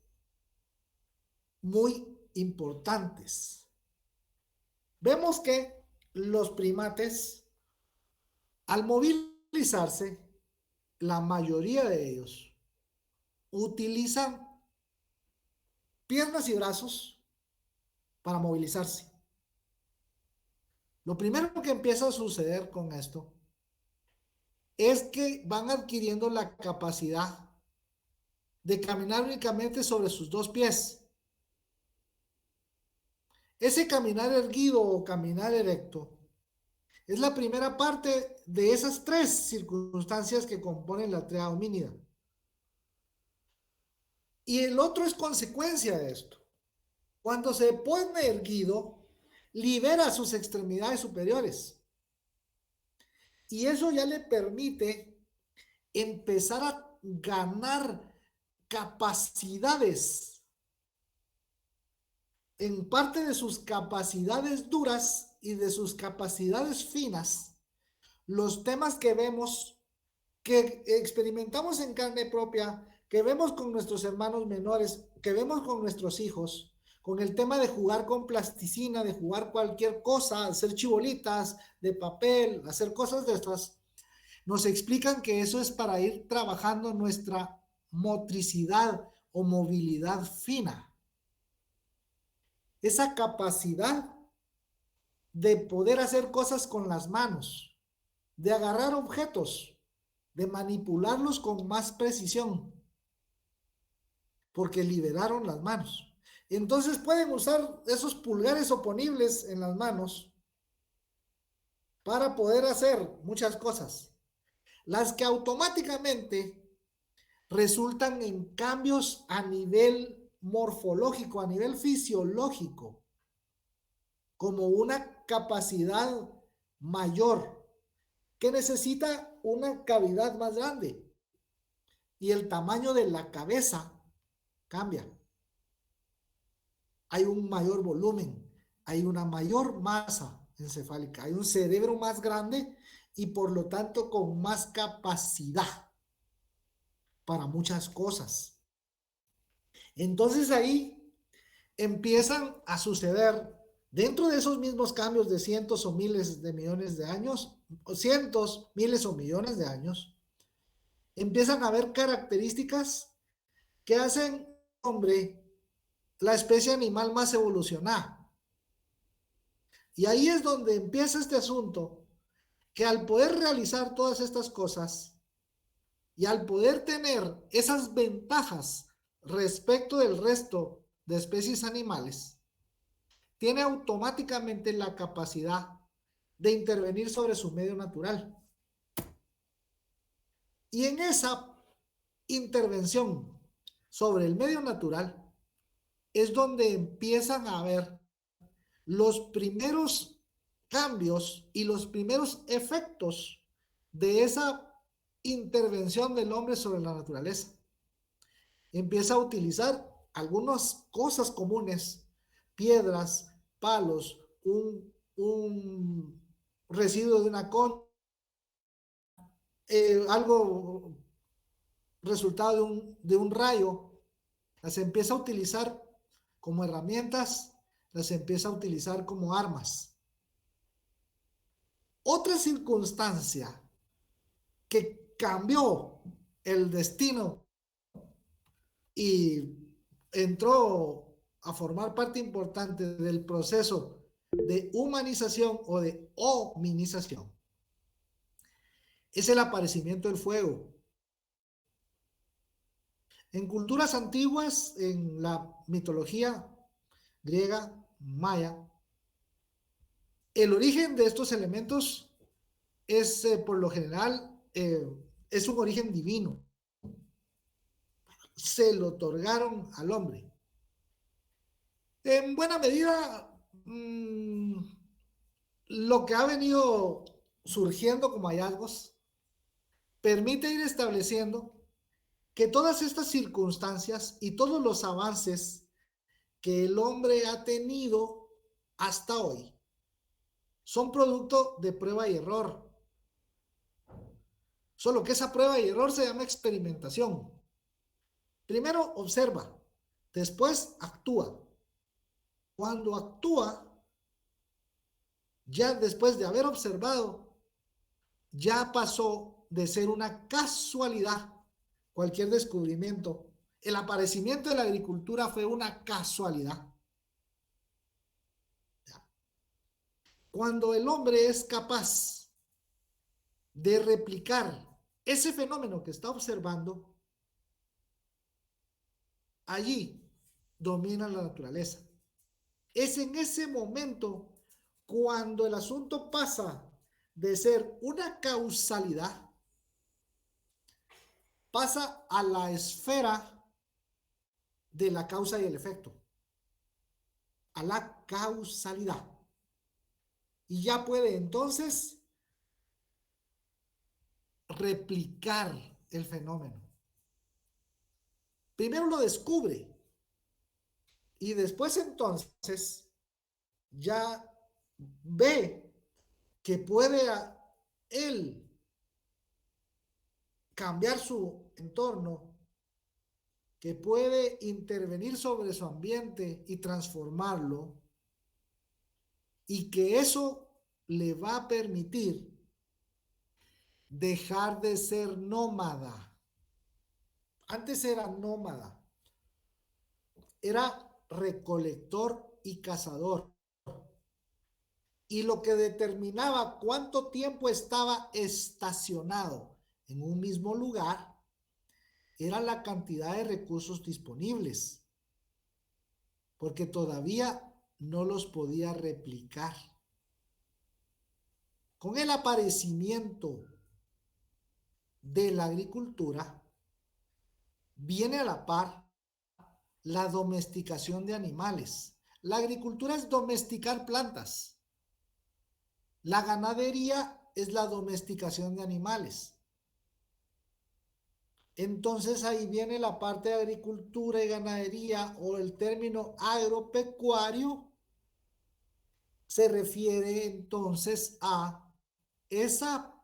muy importantes. Vemos que los primates, al movilizarse, la mayoría de ellos utilizan piernas y brazos para movilizarse. Lo primero que empieza a suceder con esto es que van adquiriendo la capacidad de caminar únicamente sobre sus dos pies. Ese caminar erguido o caminar erecto es la primera parte de esas tres circunstancias que componen la tríada homínida. Y el otro es consecuencia de esto. Cuando se pone erguido, libera sus extremidades superiores. Y eso ya le permite empezar a ganar capacidades en parte de sus capacidades duras y de sus capacidades finas, los temas que vemos, que experimentamos en carne propia, que vemos con nuestros hermanos menores, que vemos con nuestros hijos, con el tema de jugar con plasticina, de jugar cualquier cosa, hacer chibolitas de papel, hacer cosas de estas, nos explican que eso es para ir trabajando nuestra motricidad o movilidad fina. Esa capacidad de poder hacer cosas con las manos, de agarrar objetos, de manipularlos con más precisión, porque liberaron las manos. Entonces pueden usar esos pulgares oponibles en las manos para poder hacer muchas cosas, las que automáticamente resultan en cambios a nivel morfológico, a nivel fisiológico, como una capacidad mayor que necesita una cavidad más grande y el tamaño de la cabeza cambia. Hay un mayor volumen, hay una mayor masa encefálica, hay un cerebro más grande y por lo tanto con más capacidad para muchas cosas. Entonces ahí empiezan a suceder, dentro de esos mismos cambios de cientos o miles de millones de años, o cientos, miles o millones de años, empiezan a haber características que hacen hombre la especie animal más evolucionada. Y ahí es donde empieza este asunto, que al poder realizar todas estas cosas y al poder tener esas ventajas respecto del resto de especies animales, tiene automáticamente la capacidad de intervenir sobre su medio natural. Y en esa intervención sobre el medio natural es donde empiezan a haber los primeros cambios y los primeros efectos de esa intervención del hombre sobre la naturaleza. Empieza a utilizar algunas cosas comunes, piedras, palos, un residuo de una concha, algo resultado de un rayo, las empieza a utilizar como herramientas las empieza a utilizar como armas. Otra circunstancia que cambió el destino y entró a formar parte importante del proceso de humanización o de hominización es el aparecimiento del fuego. En culturas antiguas, en la mitología griega, maya, el origen de estos elementos es por lo general es un origen divino. Se lo otorgaron al hombre. En buena medida, lo que ha venido surgiendo como hallazgos permite ir estableciendo que todas estas circunstancias y todos los avances que el hombre ha tenido hasta hoy son producto de prueba y error. Solo que esa prueba y error se llama experimentación. Primero observa, después actúa. Cuando actúa, ya después de haber observado, ya pasó de ser una casualidad. Cualquier descubrimiento. El aparecimiento de la agricultura fue una casualidad. Cuando el hombre es capaz de replicar ese fenómeno que está observando, allí domina la naturaleza. Es en ese momento cuando el asunto pasa de ser una causalidad, pasa a la esfera de la causa y el efecto, a la causalidad. Y ya puede entonces replicar el fenómeno. Primero lo descubre y después entonces ya ve que puede él cambiar su entorno, que puede intervenir sobre su ambiente y transformarlo, y que eso le va a permitir dejar de ser nómada. Antes era nómada, era recolector y cazador. Y lo que determinaba cuánto tiempo estaba estacionado en un mismo lugar era la cantidad de recursos disponibles, porque todavía no los podía replicar. Con el aparecimiento de la agricultura, viene a la par la domesticación de animales. La agricultura es domesticar plantas. La ganadería es la domesticación de animales. Entonces ahí viene la parte de agricultura y ganadería, o el término agropecuario se refiere entonces a esa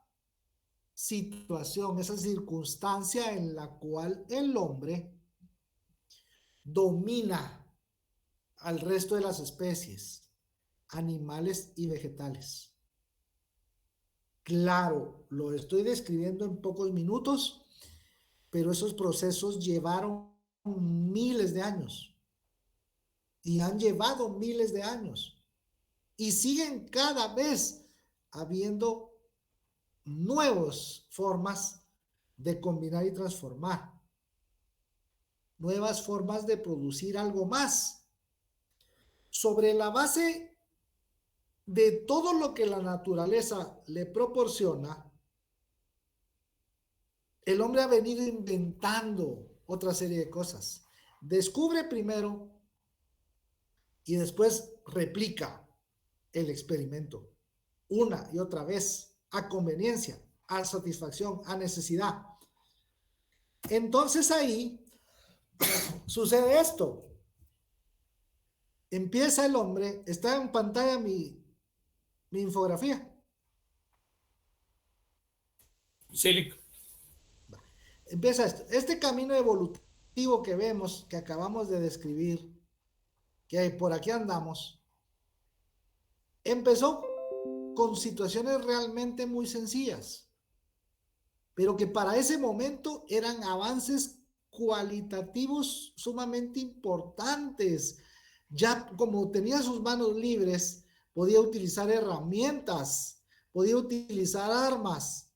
situación, esa circunstancia en la cual el hombre domina al resto de las especies, animales y vegetales. Claro, lo estoy describiendo en pocos minutos, pero esos procesos llevaron miles de años y han llevado miles de años y siguen cada vez habiendo nuevas formas de combinar y transformar, nuevas formas de producir algo más sobre la base de todo lo que la naturaleza le proporciona. El hombre ha venido inventando otra serie de cosas. Descubre primero y después replica el experimento una y otra vez, a conveniencia, a satisfacción, a necesidad. Entonces ahí sucede esto. Empieza el hombre, está en pantalla mi infografía. Sí. Empieza esto. Este camino evolutivo que vemos, que acabamos de describir, que por aquí andamos, empezó con situaciones realmente muy sencillas, pero que para ese momento eran avances cualitativos sumamente importantes. Ya como tenía sus manos libres, podía utilizar herramientas, podía utilizar armas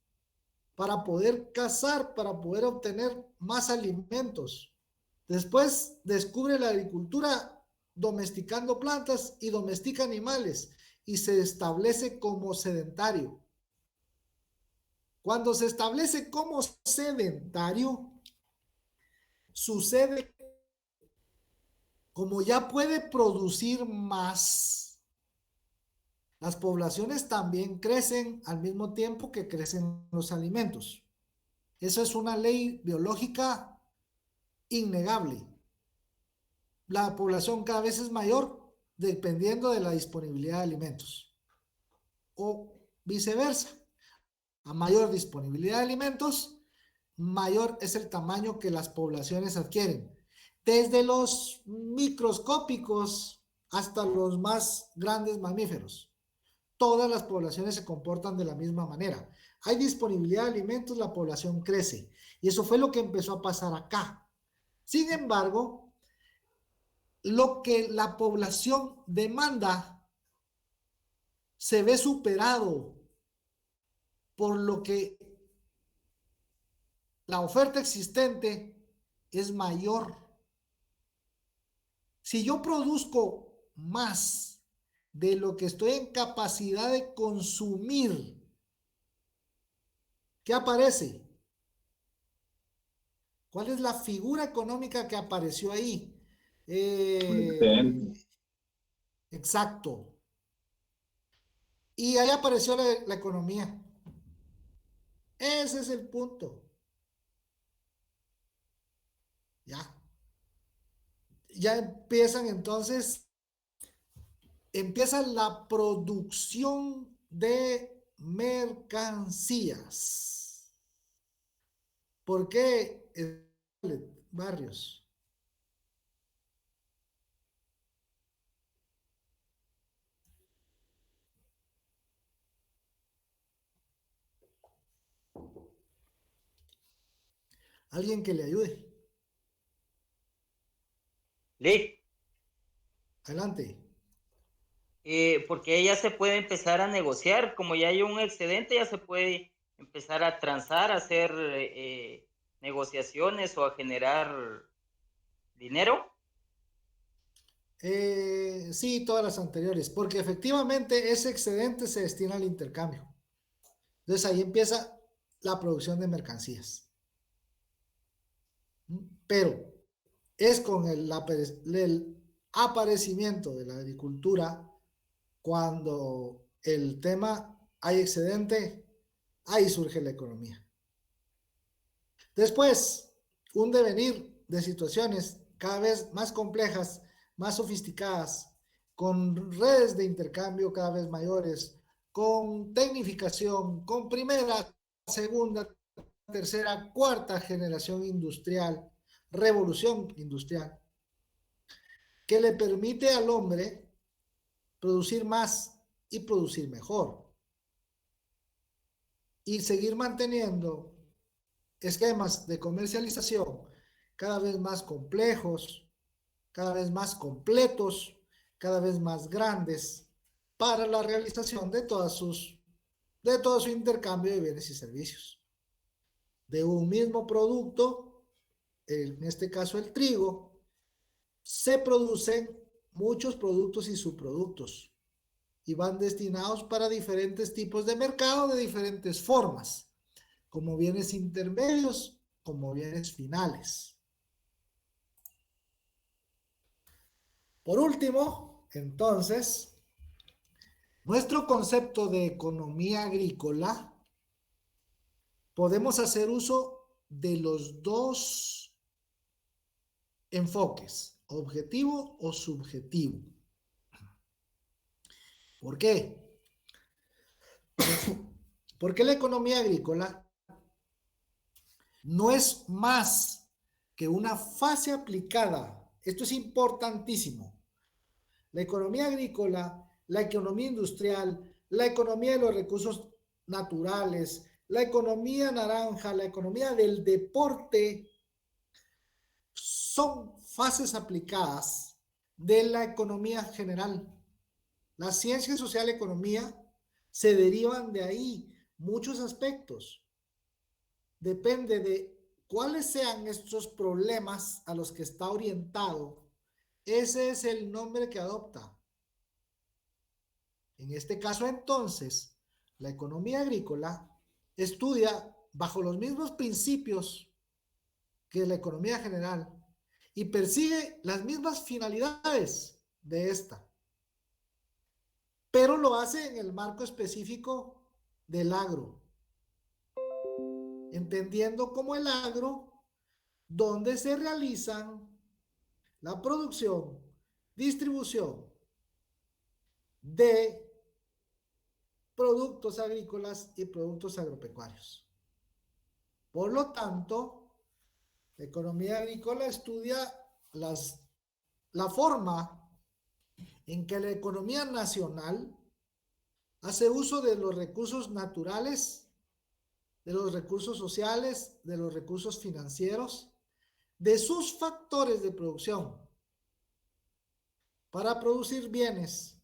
para poder cazar, para poder obtener más alimentos. Después descubre la agricultura domesticando plantas y domestica animales y se establece como sedentario. Cuando se establece como sedentario, sucede como ya puede producir más, las poblaciones también crecen al mismo tiempo que crecen los alimentos. Eso es una ley biológica innegable. La población cada vez es mayor dependiendo de la disponibilidad de alimentos. O viceversa. A mayor disponibilidad de alimentos, mayor es el tamaño que las poblaciones adquieren. Desde los microscópicos hasta los más grandes mamíferos. Todas las poblaciones se comportan de la misma manera. Hay disponibilidad de alimentos, la población crece. Y eso fue lo que empezó a pasar acá. Sin embargo, lo que la población demanda se ve superado por lo que la oferta existente es mayor. Si yo produzco más de lo que estoy en capacidad de consumir, ¿qué aparece? ¿Cuál es la figura económica que apareció ahí? Exacto. Y ahí apareció la economía. Ese es el punto. Ya empiezan entonces, empieza la producción de mercancías. ¿Por qué, Barrios? Alguien que le ayude. Lick, Adelante. porque ella se puede empezar a negociar, como ya hay un excedente, ya se puede empezar a transar, a hacer negociaciones o a generar dinero. Sí, todas las anteriores, porque efectivamente ese excedente se destina al intercambio. Entonces ahí empieza la producción de mercancías. Pero es con el aparecimiento de la agricultura cuando el tema hay excedente, ahí surge la economía. Después, un devenir de situaciones cada vez más complejas, más sofisticadas, con redes de intercambio cada vez mayores, con tecnificación, con primera, segunda, tercera, cuarta generación industrial, revolución industrial, que le permite al hombre producir más y producir mejor. Y seguir manteniendo esquemas de comercialización cada vez más complejos, cada vez más completos, cada vez más grandes para la realización de todo su intercambio de bienes y servicios. De un mismo producto, en este caso el trigo, se producen muchos productos y subproductos y van destinados para diferentes tipos de mercado de diferentes formas, como bienes intermedios, como bienes finales. Por último, entonces, nuestro concepto de economía agrícola, podemos hacer uso de los dos enfoques, objetivo o subjetivo. ¿Por qué? Porque la economía agrícola no es más que una fase aplicada, esto es importantísimo, la economía agrícola, la economía industrial, la economía de los recursos naturales, la economía naranja, la economía del deporte, son fases aplicadas de la economía general. La ciencia social y economía se derivan de ahí muchos aspectos. Depende de cuáles sean estos problemas a los que está orientado. Ese es el nombre que adopta. En este caso, entonces, la economía agrícola estudia bajo los mismos principios que la economía general y persigue las mismas finalidades de esta, pero lo hace en el marco específico del agro, entendiendo como el agro, donde se realizan la producción, distribución de productos agrícolas y productos agropecuarios. Por lo tanto, la economía agrícola estudia la forma en que la economía nacional hace uso de los recursos naturales, de los recursos sociales, de los recursos financieros, de sus factores de producción para producir bienes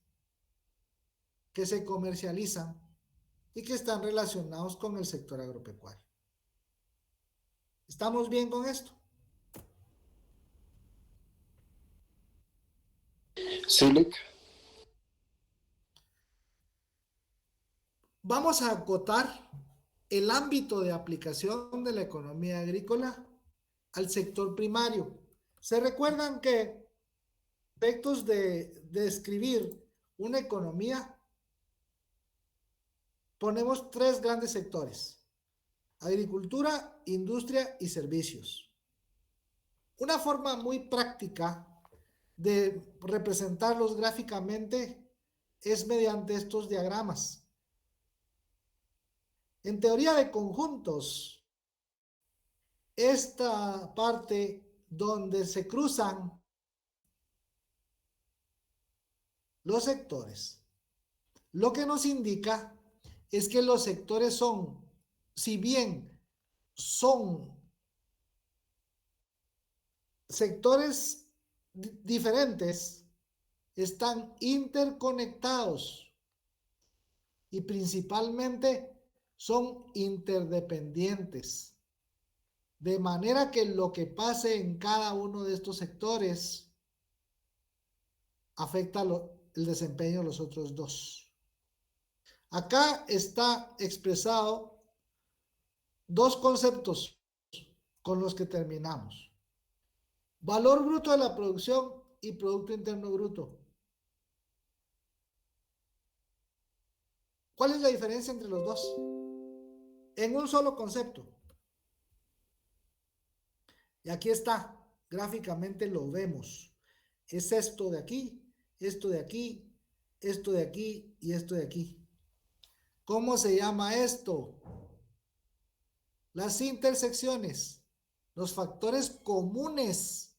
que se comercializan y que están relacionados con el sector agropecuario. ¿Estamos bien con esto? Sí, Lick. Vamos a acotar el ámbito de aplicación de la economía agrícola al sector primario. ¿Se recuerdan que efectos de describir una economía ponemos tres grandes sectores: agricultura, industria y servicios? Una forma muy práctica de representarlos gráficamente es mediante estos diagramas. En teoría de conjuntos, esta parte donde se cruzan los sectores, lo que nos indica es que los sectores son, si bien son sectores diferentes, están interconectados y principalmente son interdependientes, de manera que lo que pase en cada uno de estos sectores afecta el desempeño de los otros dos. Acá está expresado dos conceptos con los que terminamos: valor bruto de la producción y Producto Interno Bruto. ¿Cuál es la diferencia entre los dos? En un solo concepto. Y aquí está, gráficamente lo vemos. Es esto de aquí, esto de aquí, esto de aquí y esto de aquí. ¿Cómo se llama esto? Las intersecciones, los factores comunes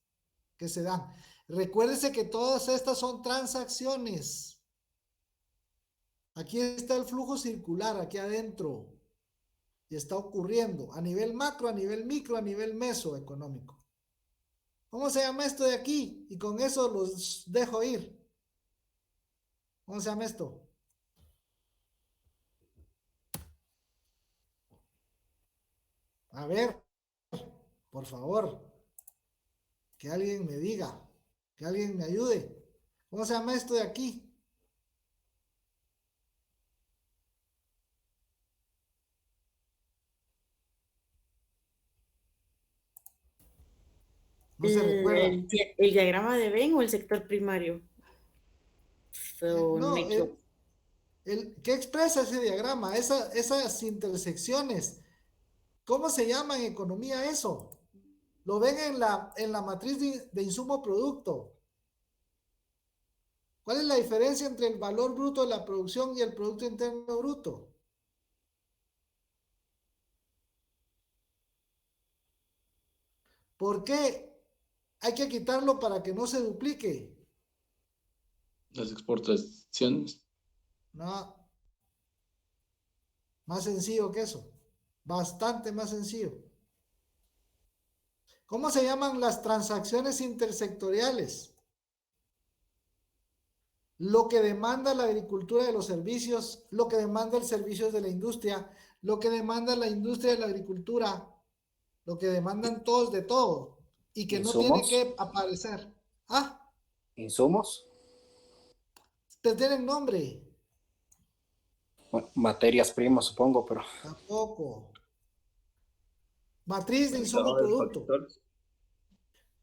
que se dan. Recuérdese que todas estas son transacciones. Aquí está el flujo circular, aquí adentro. Y está ocurriendo a nivel macro, a nivel micro, a nivel mesoeconómico. ¿Cómo se llama esto de aquí? Y con eso los dejo ir. ¿Cómo se llama esto? A ver, por favor, que alguien me diga, que alguien me ayude. ¿Cómo se llama esto de aquí? No se recuerda. ¿El diagrama de Venn o el sector primario? No, ¿qué expresa ese diagrama? Esas intersecciones. ¿Cómo se llama en economía eso? Lo ven en la matriz de insumo producto. ¿Cuál es la diferencia entre el valor bruto de la producción y el Producto Interno Bruto? ¿Por qué hay que quitarlo para que no se duplique? Las exportaciones. No. Más sencillo que eso. Bastante más sencillo. ¿Cómo se llaman las transacciones intersectoriales? Lo que demanda la agricultura de los servicios, lo que demanda el servicio de la industria, lo que demanda la industria de la agricultura, lo que demandan todos de todo y que no tiene ¿Insumos? que aparecer. Ah, ¿Insumos? te tienen nombre. Bueno, materias primas, supongo, pero Tampoco. Matriz de insumo Mercado de producto. factores.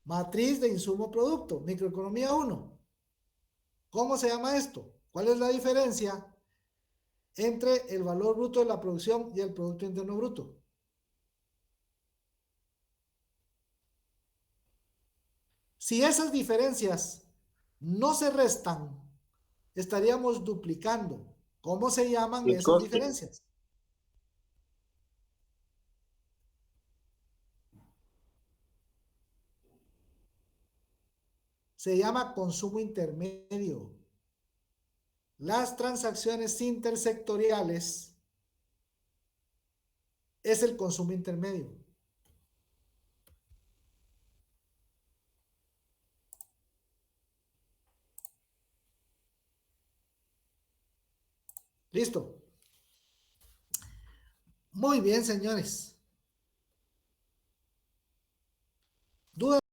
Matriz de insumo producto. Microeconomía 1. ¿Cómo se llama esto? ¿Cuál es la diferencia entre el valor bruto de la producción y el Producto Interno Bruto? Si esas diferencias no se restan, estaríamos duplicando. ¿Cómo se llaman el esas coste. diferencias? Se llama consumo intermedio. Las transacciones intersectoriales es el consumo intermedio. Listo. Muy bien, señores. ¿Dudas?